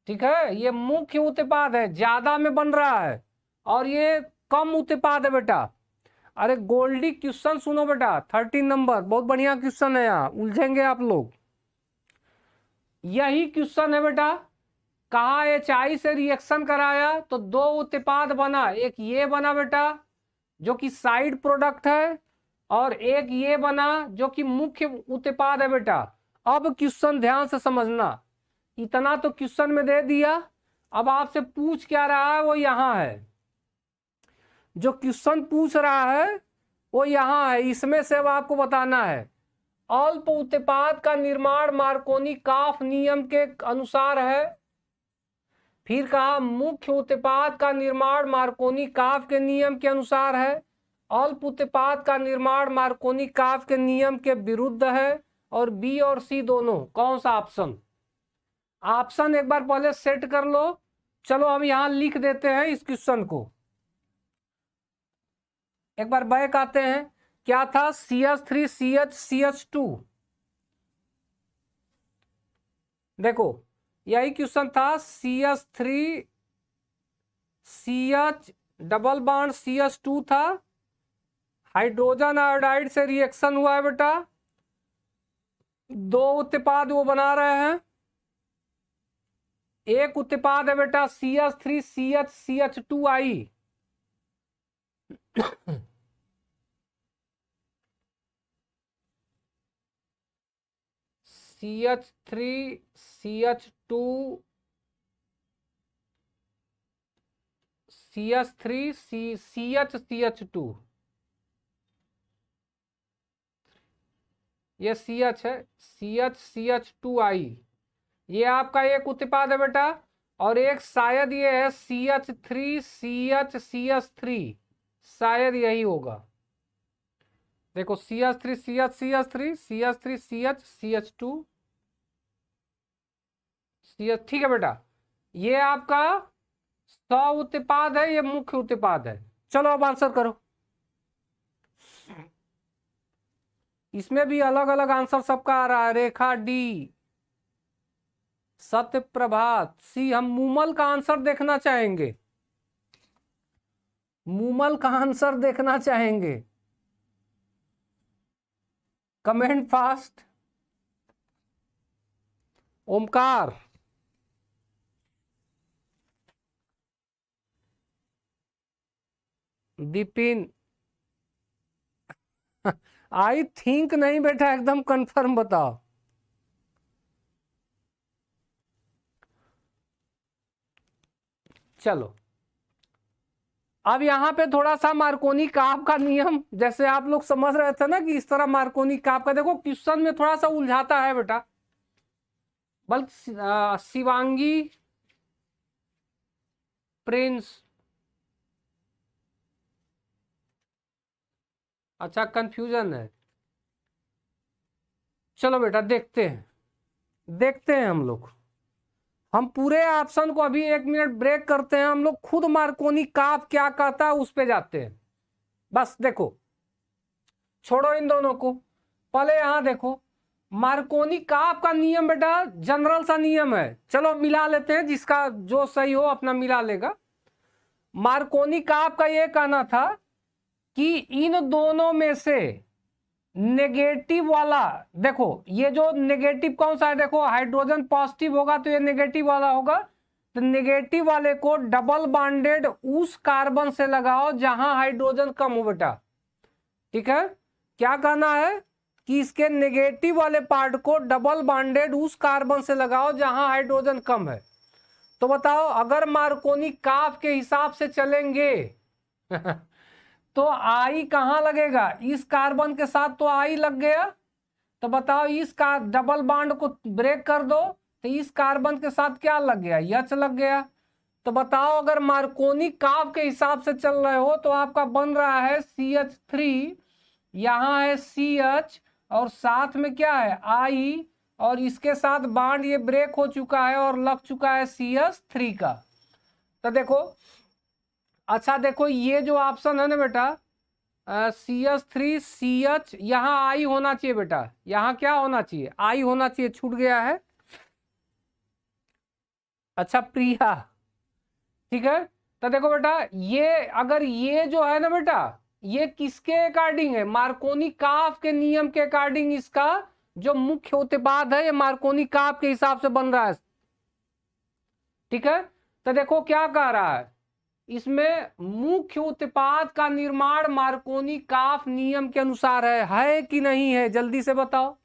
ठीक है, ये मुख्य उत्पाद है, ज्यादा में बन रहा है, और ये कम उत्पाद है बेटा। अरे गोल्डी क्वेश्चन सुनो बेटा, 13 नंबर बहुत बढ़िया क्वेश्चन है, यहाँ उलझेंगे आप लोग। यही क्वेश्चन है बेटा, कहा HI से रिएक्शन कराया तो दो उत्पाद बना, एक ये बना बेटा जो कि साइड प्रोडक्ट है, और एक ये बना जो कि मुख्य उत्पाद है बेटा। अब क्वेश्चन ध्यान से समझना, इतना तो क्वेश्चन में दे दिया, अब आपसे पूछ क्या रहा है वो यहाँ है। जो क्वेश्चन पूछ रहा है वो यहाँ है, इसमें से अब आपको बताना है। अल्प उत्पाद का निर्माण मार्कोनी काफ नियम के अनुसार है। फिर कहा मुख्य उत्पाद का निर्माण मार्कोनी काफ के नियम के अनुसार है। अल्प उत्पाद का निर्माण मार्कोनी काफ के नियम के विरुद्ध है। और बी और सी दोनों, कौन सा ऑप्शन? ऑप्शन एक बार पहले सेट कर लो। चलो हम यहां लिख देते हैं इस क्वेश्चन को, एक बार बैक आते हैं। क्या था, CH3 CH2। देखो यही क्वेश्चन था, CH3 CH double bond CH2 था, हाइड्रोजन आयोडाइड से रिएक्शन हुआ है बेटा, दो उत्पाद वो बना रहे हैं। एक उत्पाद है बेटा CH3 CH2I। CH3 CH2 CH3 CH2, ये CH है, CH2I, ये आपका एक उत्पाद है बेटा। और एक शायद ये है CH3 CH3, शायद यही होगा। देखो CH3 CH3 CH3 CH CH2, ठीक है बेटा, ये आपका स उत्पाद है, ये मुख्य उत्पाद है। चलो अब आंसर करो। इसमें भी अलग अलग आंसर सबका आ रहा है। रेखा डी, सत्य प्रभात सी। हम मूमल का आंसर देखना चाहेंगे, मूमल का आंसर देखना चाहेंगे। Comment fast. Omkar, Vipin, I think नहीं बेटा, एकदम कंफर्म बताओ। चलो अब यहां पे थोड़ा सा मार्कोनी काप का नियम, जैसे आप लोग समझ रहे थे ना कि इस तरह मार्कोनी काप का, देखो क्वेश्चन में थोड़ा सा उलझाता है बेटा। बल्कि शिवांगी, प्रिंस, अच्छा कंफ्यूजन है। चलो बेटा देखते हैं, देखते हैं हम लोग। हम पूरे ऑप्शन को अभी 1 मिनट ब्रेक करते हैं, हम लोग खुद मार्कोनी काप क्या कहता है उस पे जाते हैं। बस देखो, छोड़ो इन दोनों को, पहले यहां देखो मार्कोनी काप का नियम बेटा जनरल सा नियम है। चलो मिला लेते हैं, जिसका जो सही हो अपना मिला लेगा। मार्कोनी काप का ये कहना था कि इन दोनों में से नेगेटिव वाला, देखो ये जो नेगेटिव कौन सा है, देखो हाइड्रोजन पॉजिटिव होगा तो ये नेगेटिव वाला होगा, तो नेगेटिव वाले को डबल बॉन्डेड उस कार्बन से लगाओ जहां हाइड्रोजन कम हो बेटा। ठीक है, क्या कहना है कि इसके नेगेटिव वाले पार्ट को डबल बॉन्डेड उस कार्बन से लगाओ जहां हाइड्रोजन कम है। तो बताओ अगर मार्कोनी काप के हिसाब से चलेंगे तो आई कहां लगेगा, इस कार्बन के साथ तो आई लग गया, तो बताओ इस का डबल बॉन्ड को ब्रेक कर दो तो इस कार्बन के साथ क्या लग गया, एच लग गया। तो बताओ अगर मार्कोनी काप के हिसाब से चल रहे हो तो आपका बन रहा है CH3, यहां है CH और साथ में क्या है आई, और इसके साथ बॉन्ड ये ब्रेक हो चुका है और लग चुका है CH3 का। तो देखो, अच्छा देखो ये जो ऑप्शन है ना बेटा CH3 CH, यहाँ आई होना चाहिए बेटा, यहाँ क्या होना चाहिए आई होना चाहिए, छूट गया है। अच्छा प्रिया, ठीक है, तो देखो बेटा ये अगर ये जो है ना बेटा ये किसके अकॉर्डिंग है, मार्कोनी काप के नियम के अकॉर्डिंग इसका जो मुख्य उत्पाद है ये मार्कोनी काप के हिसाब से बन रहा है। ठीक है, तो देखो क्या कह रहा है इसमें, मुख्य उत्पाद का निर्माण मार्कोनी काप नियम के अनुसार है कि नहीं है, जल्दी से बताओ।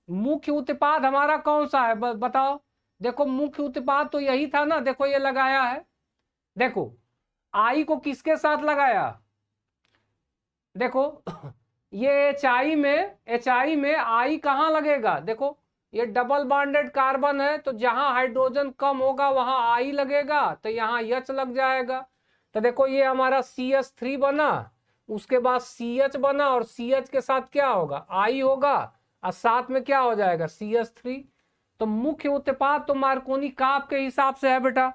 मुख्य उत्पाद हमारा कौन सा है बताओ। देखो मुख्य उत्पाद तो यही था ना, देखो ये लगाया है, देखो आई को किसके साथ लगाया, देखो ये एचआई में आई कहां लगेगा, देखो ये डबल बॉन्डेड कार्बन है तो जहां हाइड्रोजन कम होगा वहां आई लगेगा, तो यहाँ एच लग जाएगा। तो देखो ये हमारा CH3 बना, उसके बाद CH बना और CH के साथ क्या होगा आई होगा और साथ में क्या हो जाएगा CH3। तो मुख्य उत्पाद तो मार्कोनी काप के हिसाब से है बेटा।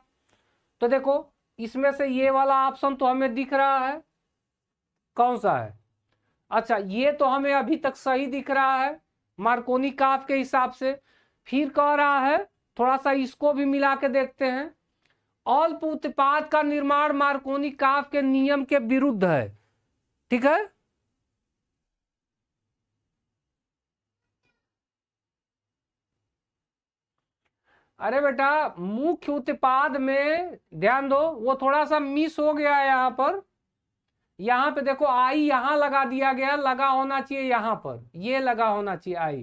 तो देखो इसमें से ये वाला ऑप्शन तो हमें दिख रहा है, कौन सा है, अच्छा ये तो हमें अभी तक सही दिख रहा है मार्कोनी काप के हिसाब से। फिर कह रहा है थोड़ा सा इसको भी मिला के देखते हैं, अल्प उत्पाद का निर्माण मार्कोनी काप के नियम के विरुद्ध है। ठीक है, अरे बेटा मुख्य उत्पाद में ध्यान दो, वो थोड़ा सा मिस हो गया है यहाँ पर। यहाँ पे देखो आई यहाँ लगा दिया गया, लगा होना चाहिए यहाँ पर, ये लगा होना चाहिए आई,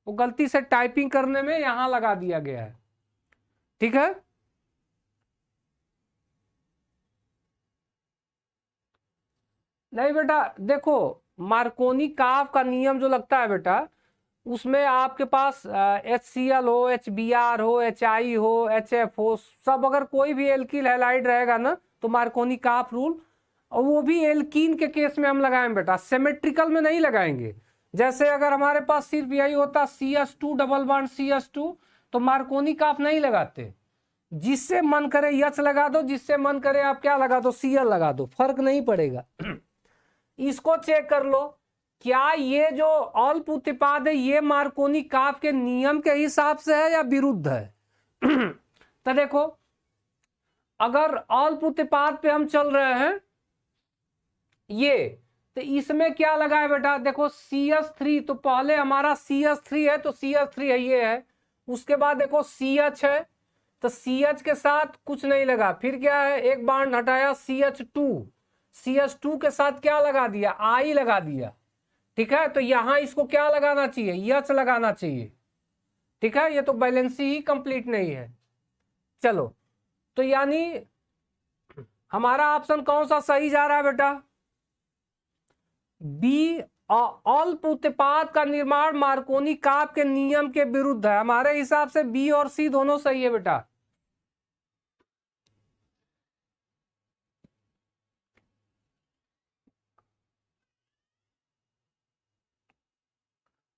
वो गलती से टाइपिंग करने में यहाँ लगा दिया गया है। ठीक है, नहीं बेटा देखो मार्कोनी काप का नियम जो लगता है बेटा उसमें आपके पास HCl हो, HBr हो, HI हो, HF हो, सब अगर कोई भी एल्किल हैलाइड रहेगा ना तो मार्कोनी काप रूल, और वो भी एल्कीन के केस में हम लगाएं बेटा, सिमेट्रिकल में नहीं लगाएंगे। जैसे अगर हमारे पास सिर्फ यही होता CH2 डबल बॉन्ड CH2 तो मार्कोनी काफ नहीं लगाते, जिससे मन करे यच लगा दो, जिससे मन करे आप क्या लगा दो, सीएल लगा दो, फर्क नहीं पड़ेगा। इसको चेक कर लो, क्या ये जो अल्प उत्पाद है ये मार्कोनी काफ के नियम के हिसाब से है या विरुद्ध है। तो देखो, अगर अल्प उत्पाद पे हम चल रहे हैं ये, तो इसमें क्या लगा है बेटा, देखो CH3, तो पहले हमारा CH3 है, तो CH3 है, ये है। उसके बाद देखो CH है, तो CH के साथ कुछ नहीं लगा, फिर क्या है, एक बार हटाया CH2, CH2 के साथ क्या लगा दिया, I लगा दिया, ठीक है। तो यहां इसको क्या लगाना चाहिए, H लगाना चाहिए, ठीक है। ये तो बैलेंसी ही कंप्लीट नहीं है। चलो, तो यानी हमारा ऑप्शन कौन सा सही जा रहा है बेटा, बी, अल्प उत्पाद का निर्माण मार्कोनी काफ के नियम के विरुद्ध है। हमारे हिसाब से बी और सी दोनों सही है बेटा।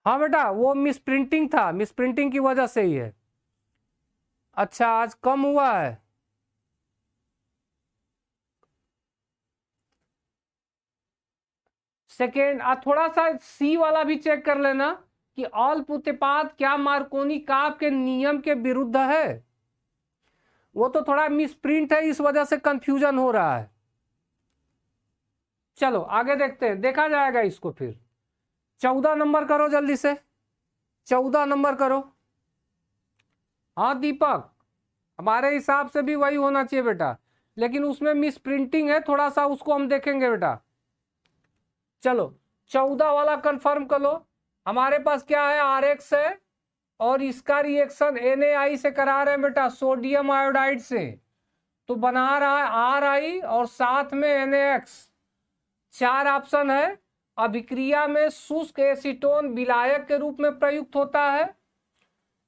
हाँ बेटा, वो मिस प्रिंटिंग था, मिस प्रिंटिंग की वजह से ही है। अच्छा, आज कम हुआ है। सेकेंड, थोड़ा सा सी वाला भी चेक कर लेना कि अल्प उत्पाद क्या मार्कोनी काफ के नियम के विरुद्ध है। वो तो थोड़ा मिसप्रिंट है, इस वजह से कंफ्यूजन हो रहा है। चलो आगे देखते हैं, देखा जाएगा इसको फिर। 14 नंबर करो जल्दी से, 14 नंबर करो। हाँ दीपक, हमारे हिसाब से भी वही होना चाहिए बेटा, लेकिन उसमें मिस प्रिंटिंग है थोड़ा सा, उसको हम देखेंगे बेटा। चलो 14 वाला कंफर्म कर लो। हमारे पास क्या है, RX है, और इसका रिएक्शन NaI से करा रहे हैं बेटा, सोडियम आयोडाइड से, तो बना रहा है RI और साथ में NaX। 4 ऑप्शन है। अभिक्रिया में शुष्क एसीटोन विलायक के रूप में प्रयुक्त होता है।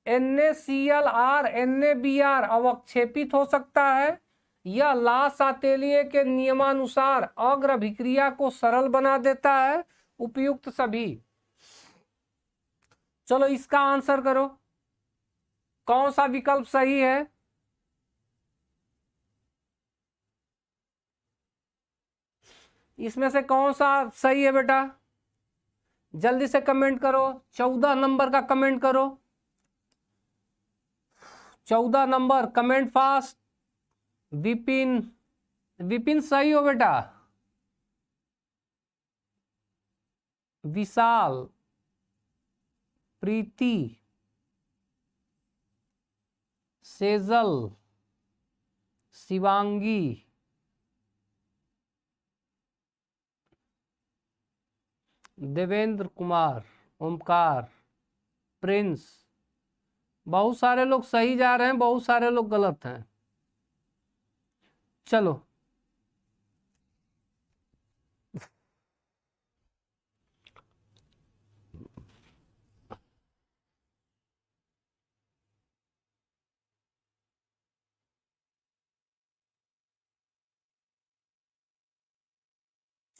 NaClR NaBr अवक्षेपित हो सकता है। यह लासातेलिए के नियमानुसार अग्र अभिक्रिया को सरल बना देता है। उपयुक्त सभी। चलो इसका आंसर करो, कौन सा विकल्प सही है। इसमें से कौन सा सही है बेटा, जल्दी से कमेंट करो। 14 नंबर का कमेंट करो, 14 number comment fast. Vipin, Vipin सही हो बेटा। विशाल, प्रीति, सेजल, शिवांगी, देवेंद्र कुमार, ओमकार, प्रिंस, बहुत सारे लोग सही जा रहे हैं, बहुत सारे लोग गलत हैं। चलो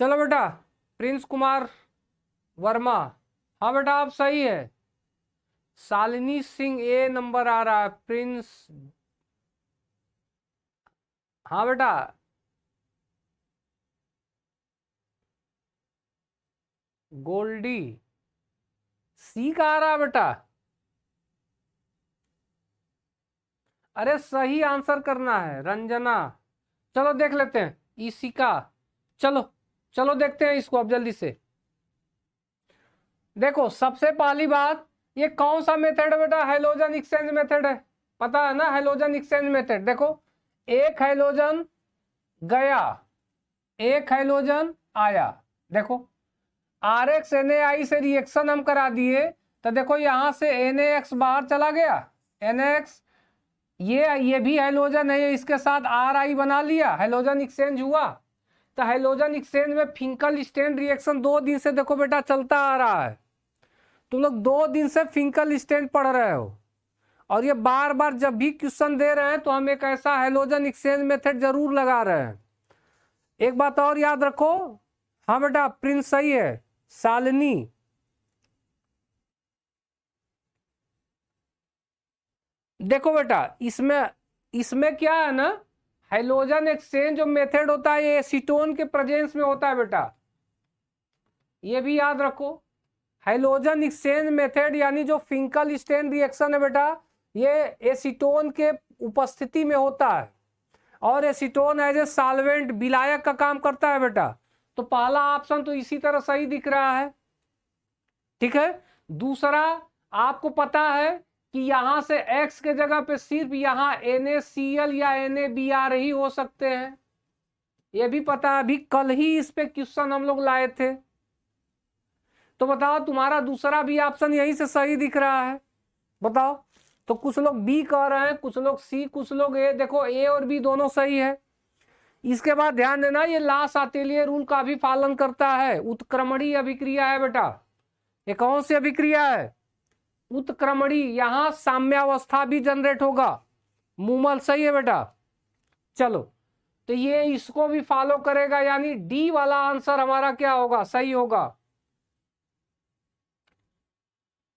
चलो बेटा, प्रिंस कुमार वर्मा, हाँ बेटा आप सही है। शालिनी सिंह A नंबर आ रहा है। प्रिंस, हाँ बेटा। गोल्डी, C का आ रहा है बेटा। अरे सही आंसर करना है रंजना। चलो देख लेते हैं इसी का। चलो चलो देखते हैं इसको अब जल्दी से। देखो सबसे पहली बात, ये कौन सा मेथड है बेटा, हाइड्रोजन एक्सचेंज मेथड है, पता है ना, हाइड्रोजन एक्सचेंज मेथड। देखो एक हाइड्रोजन गया, एक हाइड्रोजन आया। देखो RX NaI से रिएक्शन हम करा दिए, तो देखो यहां से NaX बाहर चला गया, NaX, ये भी हाइड्रोजन है, इसके साथ RI बना लिया, हाइड्रोजन एक्सचेंज हुआ। तो हाइड्रोजन एक्सचेंज में फिंकल स्टेन रिएक्शन 2 दिन से देखो बेटा चलता आ रहा है। तुम लोग 2 दिन से फिंकल स्टेन पढ़ रहे हो, और ये बार बार जब भी क्वेश्चन दे रहे हैं तो हम एक ऐसा हाइड्रोजन एक्सचेंज मेथड जरूर लगा रहे हैं। एक बात और याद रखो, हाँ बेटा प्रिंस सही है। शालिनी, देखो बेटा, इसमें इसमें क्या है ना, हाइड्रोजन एक्सचेंज जो मेथड होता है ये एसीटोन के प्रेजेंस में होता है बेटा, ये भी याद रखो। हाइड्रोजन एक्सचेंज मेथड यानी जो फिंकल स्टेन रिएक्शन है बेटा, ये एसीटोन के उपस्थिति में होता है, और एसीटोन एज ए सॉल्वेंट विलायक का काम करता है बेटा। तो पहला ऑप्शन तो इसी तरह सही दिख रहा है, ठीक है। दूसरा, आपको पता है कि यहां से X के जगह पे सिर्फ यहां NaCl या NaBr ही हो सकते हैं, ये भी पता है, अभी कल ही इस पे क्वेश्चन हम लोग लाए थे। तो बताओ तुम्हारा दूसरा भी ऑप्शन यही से सही दिख रहा है, बताओ। तो कुछ लोग बी कह रहे हैं, कुछ लोग सी, कुछ लोग ए। देखो ए और बी दोनों सही है। इसके बाद ध्यान देना, ये लास अटेलियर रूल का भी पालन करता है, उत्क्रमणीय अभिक्रिया है बेटा। ये कौन सी अभिक्रिया है? उत्क्रमणीय। यहां साम्यावस्था भी जनरेट होगा। मूमल सही है बेटा। चलो, तो ये इसको भी फॉलो करेगा, यानी डी वाला आंसर हमारा क्या होगा? सही होगा।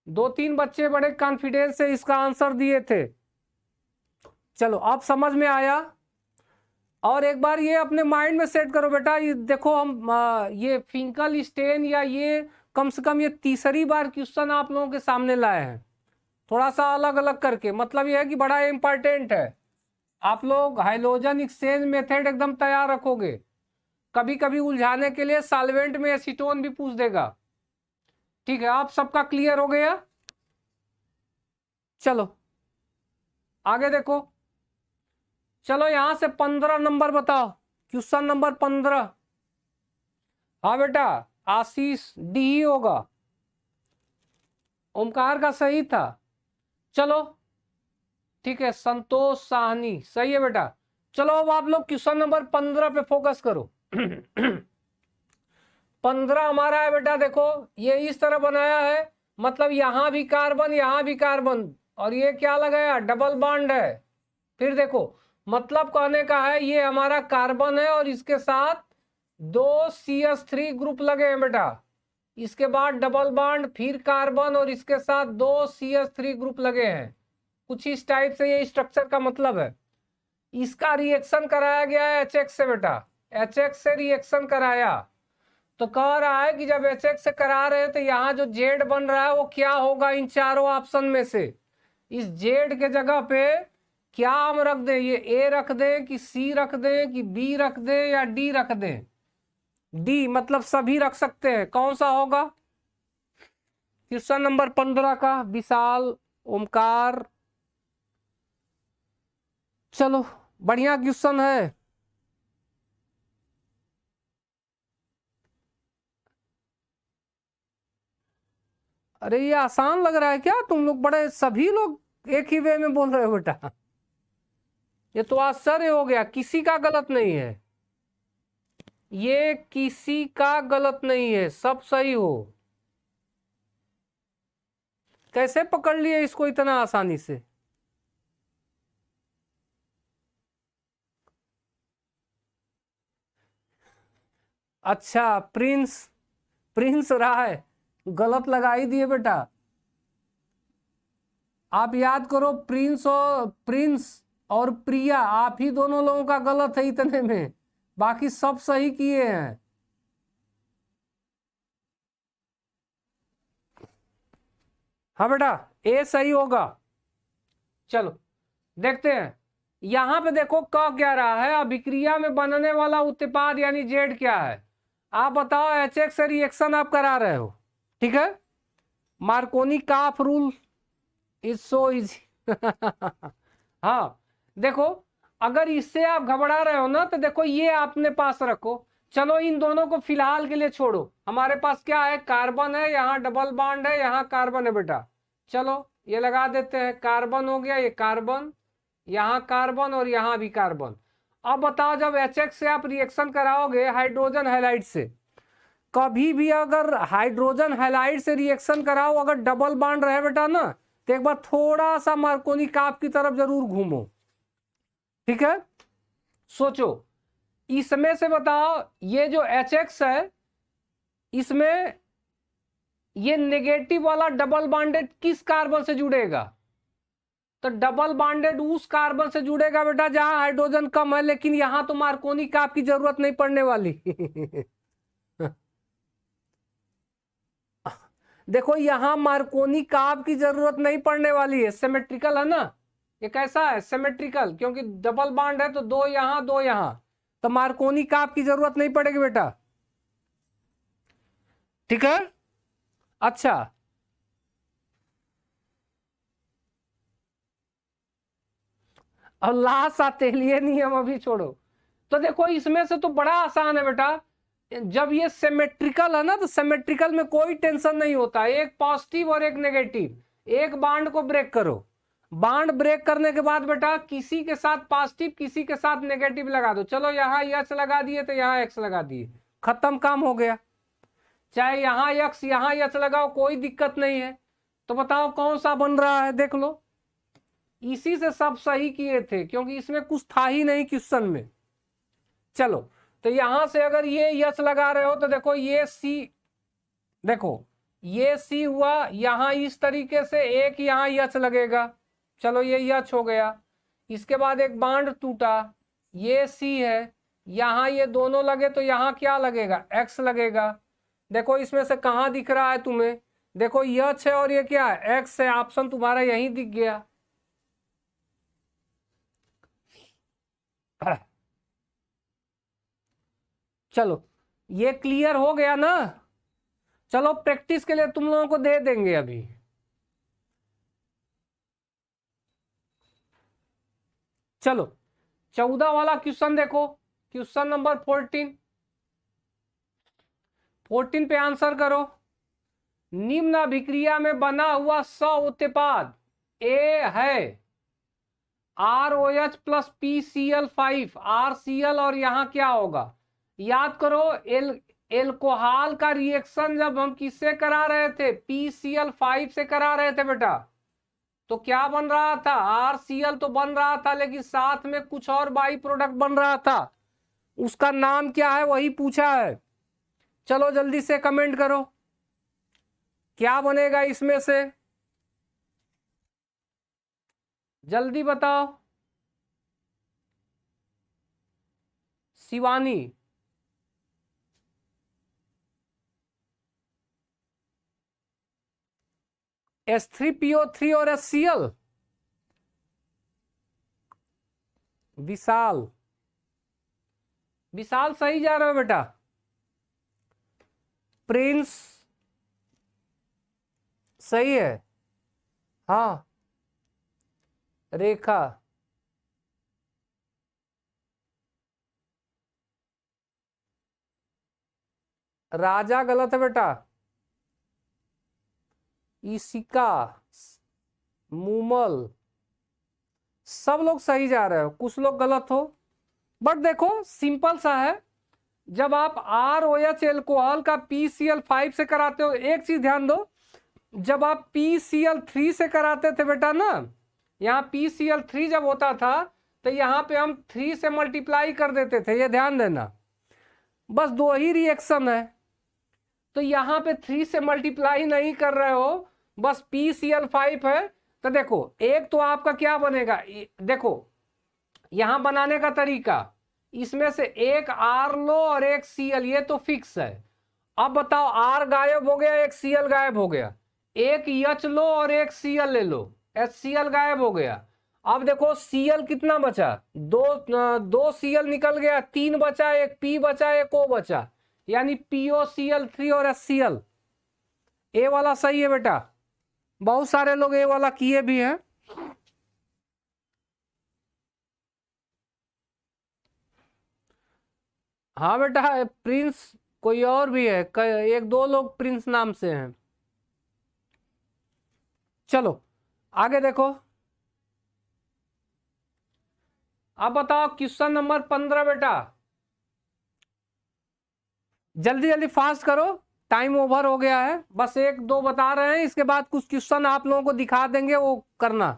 2-3 बच्चे बड़े कॉन्फिडेंस से इसका आंसर दिए थे। चलो, अब समझ में आया। और एक बार ये अपने माइंड में सेट करो बेटा, ये देखो हम ये फिंकल स्टेन या ये कम से कम ये तीसरी बार क्वेश्चन आप लोगों के सामने लाए हैं, थोड़ा सा अलग अलग करके। मतलब ये है कि बड़ा इंपॉर्टेंट है। आप लोग हाइड्रोजन एक्सचेंज मेथड एकदम तैयार रखोगे, कभी कभी उलझाने के लिए सॉल्वेंट में एसीटोन भी पूछ देगा। ठीक है, आप सबका क्लियर हो गया? चलो आगे देखो। चलो यहां से 15 नंबर बताओ, क्वेश्चन नंबर 15। हाँ बेटा, आशीष डी ही होगा, ओमकार का सही था। चलो ठीक है, संतोष साहनी सही है बेटा। चलो अब आप लोग क्वेश्चन नंबर 15 पे फोकस करो। 15 हमारा है बेटा, देखो ये इस तरह बनाया है, मतलब यहां भी कार्बन यहां भी कार्बन, और ये क्या लगाया? डबल बॉन्ड है। फिर देखो, मतलब कहने का है ये हमारा कार्बन है और इसके साथ 2 CH3 ग्रुप लगे हैं बेटा। इसके बाद डबल बॉन्ड, फिर कार्बन और इसके साथ 2 CH3 ग्रुप लगे हैं। कुछ इस टाइप से ये स्ट्रक्चर का मतलब है। इसका रिएक्शन कराया गया है HX से बेटा, HX से रिएक्शन कराया। तो कह रहा है कि जब HX से करा रहे हैं तो यहाँ जो Z बन रहा है वो क्या होगा इन चारों ऑप्शन में से? इस Z के जगह पे क्या हम रख दें? ये A रख दें कि C रख दें कि B रख दें या D रख दें? D मतलब सभी रख सकते हैं। कौन सा होगा? क्वेश्चन नंबर 15 का विशाल, ओमकार। चलो बढ़िया क्वेश्चन है। अरे ये आसान लग रहा है क्या? तुम लोग बड़े सभी लोग एक ही वे में बोल रहे हो बेटा, ये तो आश्चर्य हो गया। किसी का गलत नहीं है, ये किसी का गलत नहीं है, सब सही हो। कैसे पकड़ लिए इसको इतना आसानी से? अच्छा, प्रिंस, प्रिंस राय गलत लगा ही दिए बेटा। आप याद करो, प्रिंस और प्रिया, आप ही दोनों लोगों का गलत है इतने में, बाकी सब सही किए हैं। हाँ बेटा, ए सही होगा। चलो देखते हैं, यहां पे देखो कह क्या रहा है, अभिक्रिया में बनने वाला उत्पाद यानी जेड क्या है? आप बताओ। HX से रिएक्शन आप करा रहे हो, ठीक है। Markovnikov calf rule is so easy. हाँ देखो, अगर इससे आप घबरा रहे हो ना तो देखो ये आपने पास रखो। चलो इन दोनों को फिलहाल के लिए छोड़ो, हमारे पास क्या है? कार्बन है, यहाँ डबल बॉन्ड है, यहाँ कार्बन है बेटा। चलो ये लगा देते हैं, कार्बन हो गया, ये कार्बन, यहाँ कार्बन और यहाँ भी कार्बन। अब बताओ, जब HX से आप रिएक्शन कराओगे हाइड्रोजन हैलाइड से, कभी भी अगर हाइड्रोजन हैलाइड से रिएक्शन कराओ, अगर डबल बॉन्ड रहे बेटा ना, तो एक बार थोड़ा सा मार्कोनी काफ की तरफ जरूर घूमो, ठीक है। सोचो इसमें से बताओ, ये जो HX है इसमें ये नेगेटिव वाला डबल बॉन्डेड किस कार्बन से जुड़ेगा? तो डबल बॉन्डेड उस कार्बन से जुड़ेगा बेटा जहां हाइड्रोजन कम है, लेकिन यहां तो मार्कोनी का आपकी जरूरत नहीं पड़ने वाली। देखो यहां मार्कोनी कार्ब की जरूरत नहीं पड़ने वाली है, सिमेट्रिकल है ना, ये कैसा है सिमेट्रिकल, क्योंकि डबल बॉन्ड है तो दो यहां दो यहां, तो मार्कोनी कार्ब की जरूरत नहीं पड़ेगी बेटा, ठीक है। अच्छा और लास्ट तेलीय नियम अभी छोड़ो, तो देखो इसमें से तो बड़ा आसान है बेटा, जब ये सिमेट्रिकल है ना तो सिमेट्रिकल में कोई टेंशन नहीं होता, एक पॉजिटिव और एक नेगेटिव, एक बाड को ब्रेक करो, बाड ब्रेक करने के बाद बेटा किसी के साथ पॉजिटिव किसी के साथ नेगेटिव लगा दो, चलो यहाँ यक्स लगा दिए तो यहाँ एक्स लगा दिए, खत्म काम हो गया, चाहे यहाँ यक्स यहाँ यक्स लगाओ कोई दिक्कत नहीं है। तो बताओ कौन सा बन रहा है, देख लो, इसी से सब सही किए थे क्योंकि इसमें कुछ था ही नहीं क्वेश्चन में। चलो तो यहां से अगर ये यस लगा रहे हो तो देखो ये सी, देखो ये सी हुआ, यहां इस तरीके से एक यहां यच लगेगा, चलो ये यच हो गया, इसके बाद एक बांड टूटा, ये सी है, यहां ये दोनों लगे तो यहां क्या लगेगा एक्स लगेगा, देखो इसमें से कहां दिख रहा है तुम्हें, देखो यच है और ये क्या है एक्स है, ऑप्शन तुम्हारा यहीं दिख गया। चलो ये क्लियर हो गया ना, चलो प्रैक्टिस के लिए तुम लोगों को दे देंगे अभी, चलो 14 वाला क्वेश्चन देखो, क्वेश्चन नंबर 14 पे आंसर करो। निम्न अभिक्रिया में बना हुआ उत्पाद ए है ROH प्लस PCl5 RCl, और यहां क्या होगा याद करो, एल्कोहल का रिएक्शन जब हम किससे करा रहे थे PCl5 से करा रहे थे बेटा, तो क्या बन रहा था RCl तो बन रहा था, लेकिन साथ में कुछ और बाई प्रोडक्ट बन रहा था, उसका नाम क्या है वही पूछा है। चलो जल्दी से कमेंट करो क्या बनेगा इसमें से, जल्दी बताओ। शिवानी H3PO3 और HCl, विशाल विशाल सही जा रहे हो बेटा, प्रिंस सही है, हाँ रेखा राजा गलत है बेटा, ईशिका मूमल सब लोग सही जा रहे हो, कुछ लोग गलत हो, बट देखो सिंपल सा है, जब आप ROH एल्कोहल का PCl5 से कराते हो, एक चीज ध्यान दो, जब आप PCl3 से कराते थे बेटा ना, यहाँ PCl3 जब होता था तो यहाँ पे हम 3 से मल्टीप्लाई कर देते थे, ये ध्यान देना, बस दो ही रिएक्शन है, तो यहाँ पे 3 से मल्टीप्लाई नहीं कर रहे हो, बस PCl5 है, तो देखो एक तो आपका क्या बनेगा, देखो यहां बनाने का तरीका, इसमें से एक R लो और एक Cl, ये तो फिक्स है, अब बताओ R गायब हो गया एक Cl गायब हो गया, एक H लो और एक Cl ले लो, HCl गायब हो गया, अब देखो Cl कितना बचा, दो Cl निकल गया, 3 बचा, एक P बचा एक O बचा, यानी POCl3 और HCl, ए वाला सही है बेटा, बहुत सारे लोग ए वाला किए भी हैं। हाँ बेटा प्रिंस, कोई और भी है, एक दो लोग प्रिंस नाम से हैं। चलो आगे देखो, अब बताओ क्वेश्चन नंबर 15 बेटा, जल्दी जल्दी फास्ट करो, टाइम ओवर हो गया है, बस एक दो बता रहे हैं, इसके बाद कुछ क्वेश्चन आप लोगों को दिखा देंगे वो करना।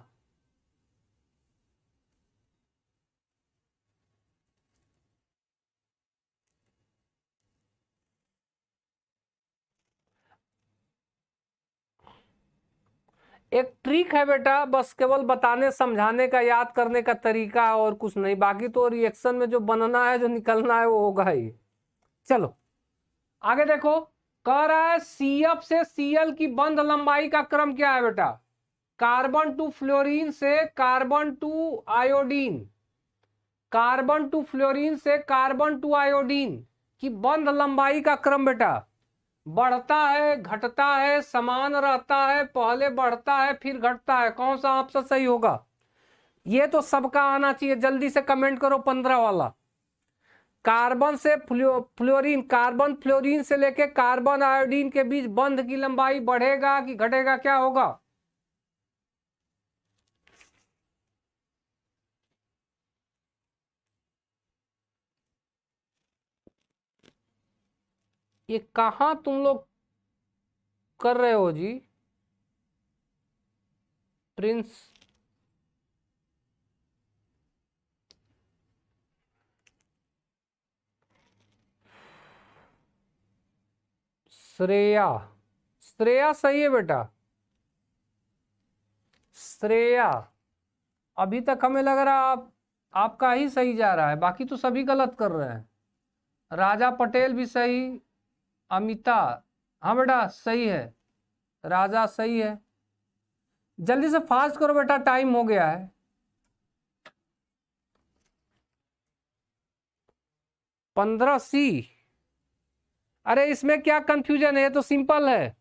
एक ट्रिक है बेटा, बस केवल बताने समझाने का, याद करने का तरीका है और कुछ नहीं। बाकी तो रिएक्शन में जो बनना है, जो निकलना है, वो होगा ही। चलो आगे देखो, कह रहा है CF से Cl की बंध लंबाई का क्रम क्या है बेटा? कार्बन टू फ्लोरीन से carbon to iodine, carbon to fluorine से कार्बन टू आयोडीन की बंध लंबाई का क्रम बेटा बढ़ता है, घटता है, समान रहता है, पहले बढ़ता है फिर घटता है? कौन सा ऑप्शन सही होगा? ये तो सबका आना चाहिए, जल्दी से कमेंट करो 15 वाला। कार्बन से फ्लोरीन, कार्बन फ्लोरीन से लेके कार्बन आयोडीन के बीच बंध की लंबाई बढ़ेगा कि घटेगा, क्या होगा? ये कहां तुम लोग कर रहे हो जी? प्रिंस श्रेया, श्रेया सही है बेटा, श्रेया। अभी तक हमें लग रहा आपका ही सही जा रहा है, बाकी तो सभी गलत कर रहे हैं। राजा पटेल भी सही, अमिता, हाँ बेटा सही है, राजा सही है। जल्दी से फास्ट करो बेटा, टाइम हो गया है। 15C। अरे इसमें क्या कंफ्यूजन है, ये तो सिंपल है।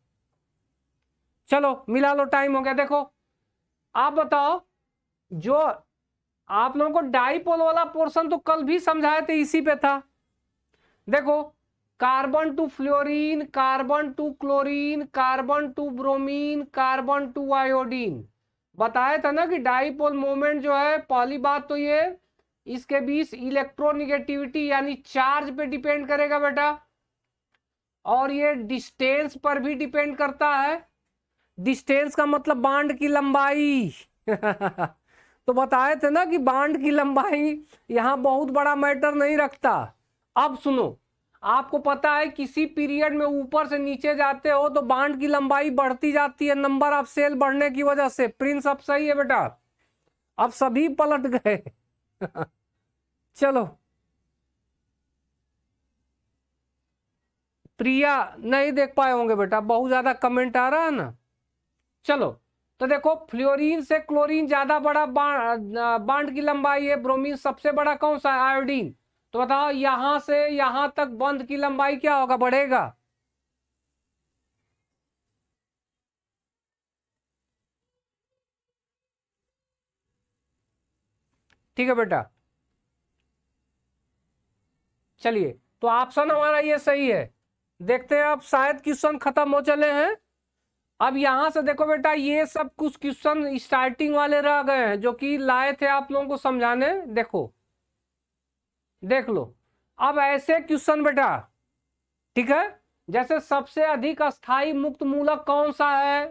चलो मिला लो, टाइम हो गया। देखो आप बताओ, जो आप लोगों को डाइपोल वाला पोर्शन तो कल भी समझाए थे, इसी पे था। देखो carbon to fluorine, carbon to chlorine, carbon to bromine, carbon to iodine, बताया था ना कि डाइपोल मोमेंट जो है, पहली बात तो ये इसके बीच इलेक्ट्रोनिगेटिविटी यानी चार्ज पे डिपेंड करेगा बेटा, और ये डिस्टेंस पर भी डिपेंड करता है। डिस्टेंस का मतलब बांड की लंबाई तो बताए थे ना कि बांड की लंबाई यहां बहुत बड़ा मैटर नहीं रखता। अब सुनो, आपको पता है किसी पीरियड में ऊपर से नीचे जाते हो तो बांड की लंबाई बढ़ती जाती है, नंबर ऑफ सेल बढ़ने की वजह से। प्रिंस अब सही है बेटा, अब सभी पलट गए चलो, प्रिया नहीं देख पाए होंगे बेटा, बहुत ज्यादा कमेंट आ रहा है ना। चलो तो देखो, फ्लोरीन से क्लोरीन ज्यादा बड़ा बांड की लंबाई है, ब्रोमीन सबसे बड़ा कौन सा है? आयोडीन। तो बताओ यहां से यहां तक बंध की लंबाई क्या होगा, बढ़ेगा? ठीक है बेटा, चलिए तो ऑप्शन हमारा ये सही है। देखते हैं, अब शायद क्वेश्चन खत्म हो चले हैं। अब यहां से देखो बेटा, ये सब कुछ क्वेश्चन स्टार्टिंग वाले रह गए हैं जो कि लाए थे आप लोगों को समझाने। देखो देख लो, अब ऐसे क्वेश्चन बेटा, ठीक है, जैसे सबसे अधिक अस्थाई मुक्त मूलक कौन सा है,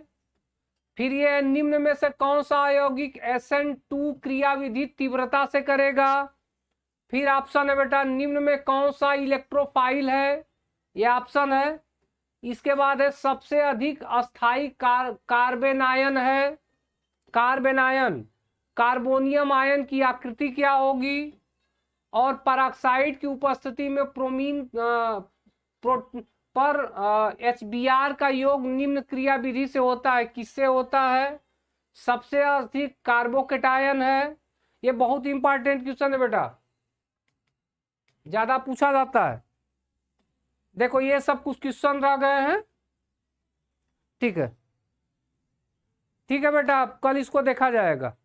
फिर ये निम्न में से कौन सा यौगिक SN2 क्रियाविधि तीव्रता से करेगा, फिर ऑप्शन है बेटा निम्न में कौन सा इलेक्ट्रोफाइल है, ये ऑप्शन है। इसके बाद है सबसे अधिक अस्थाई कार्बेनायन है, कार्बेनायन, कार्बोनियम आयन की आकृति क्या होगी, और पेरोक्साइड की उपस्थिति में प्रोमीन पर HBr का योग निम्न क्रियाविधि से होता है, किससे होता है? सबसे अधिक कार्बोकेटायन है। ये बहुत इंपॉर्टेंट क्वेश्चन है बेटा, ज्यादा पूछा जाता है। देखो ये सब कुछ क्वेश्चन रह गए हैं, ठीक है, ठीक है बेटा, कल इसको देखा जाएगा।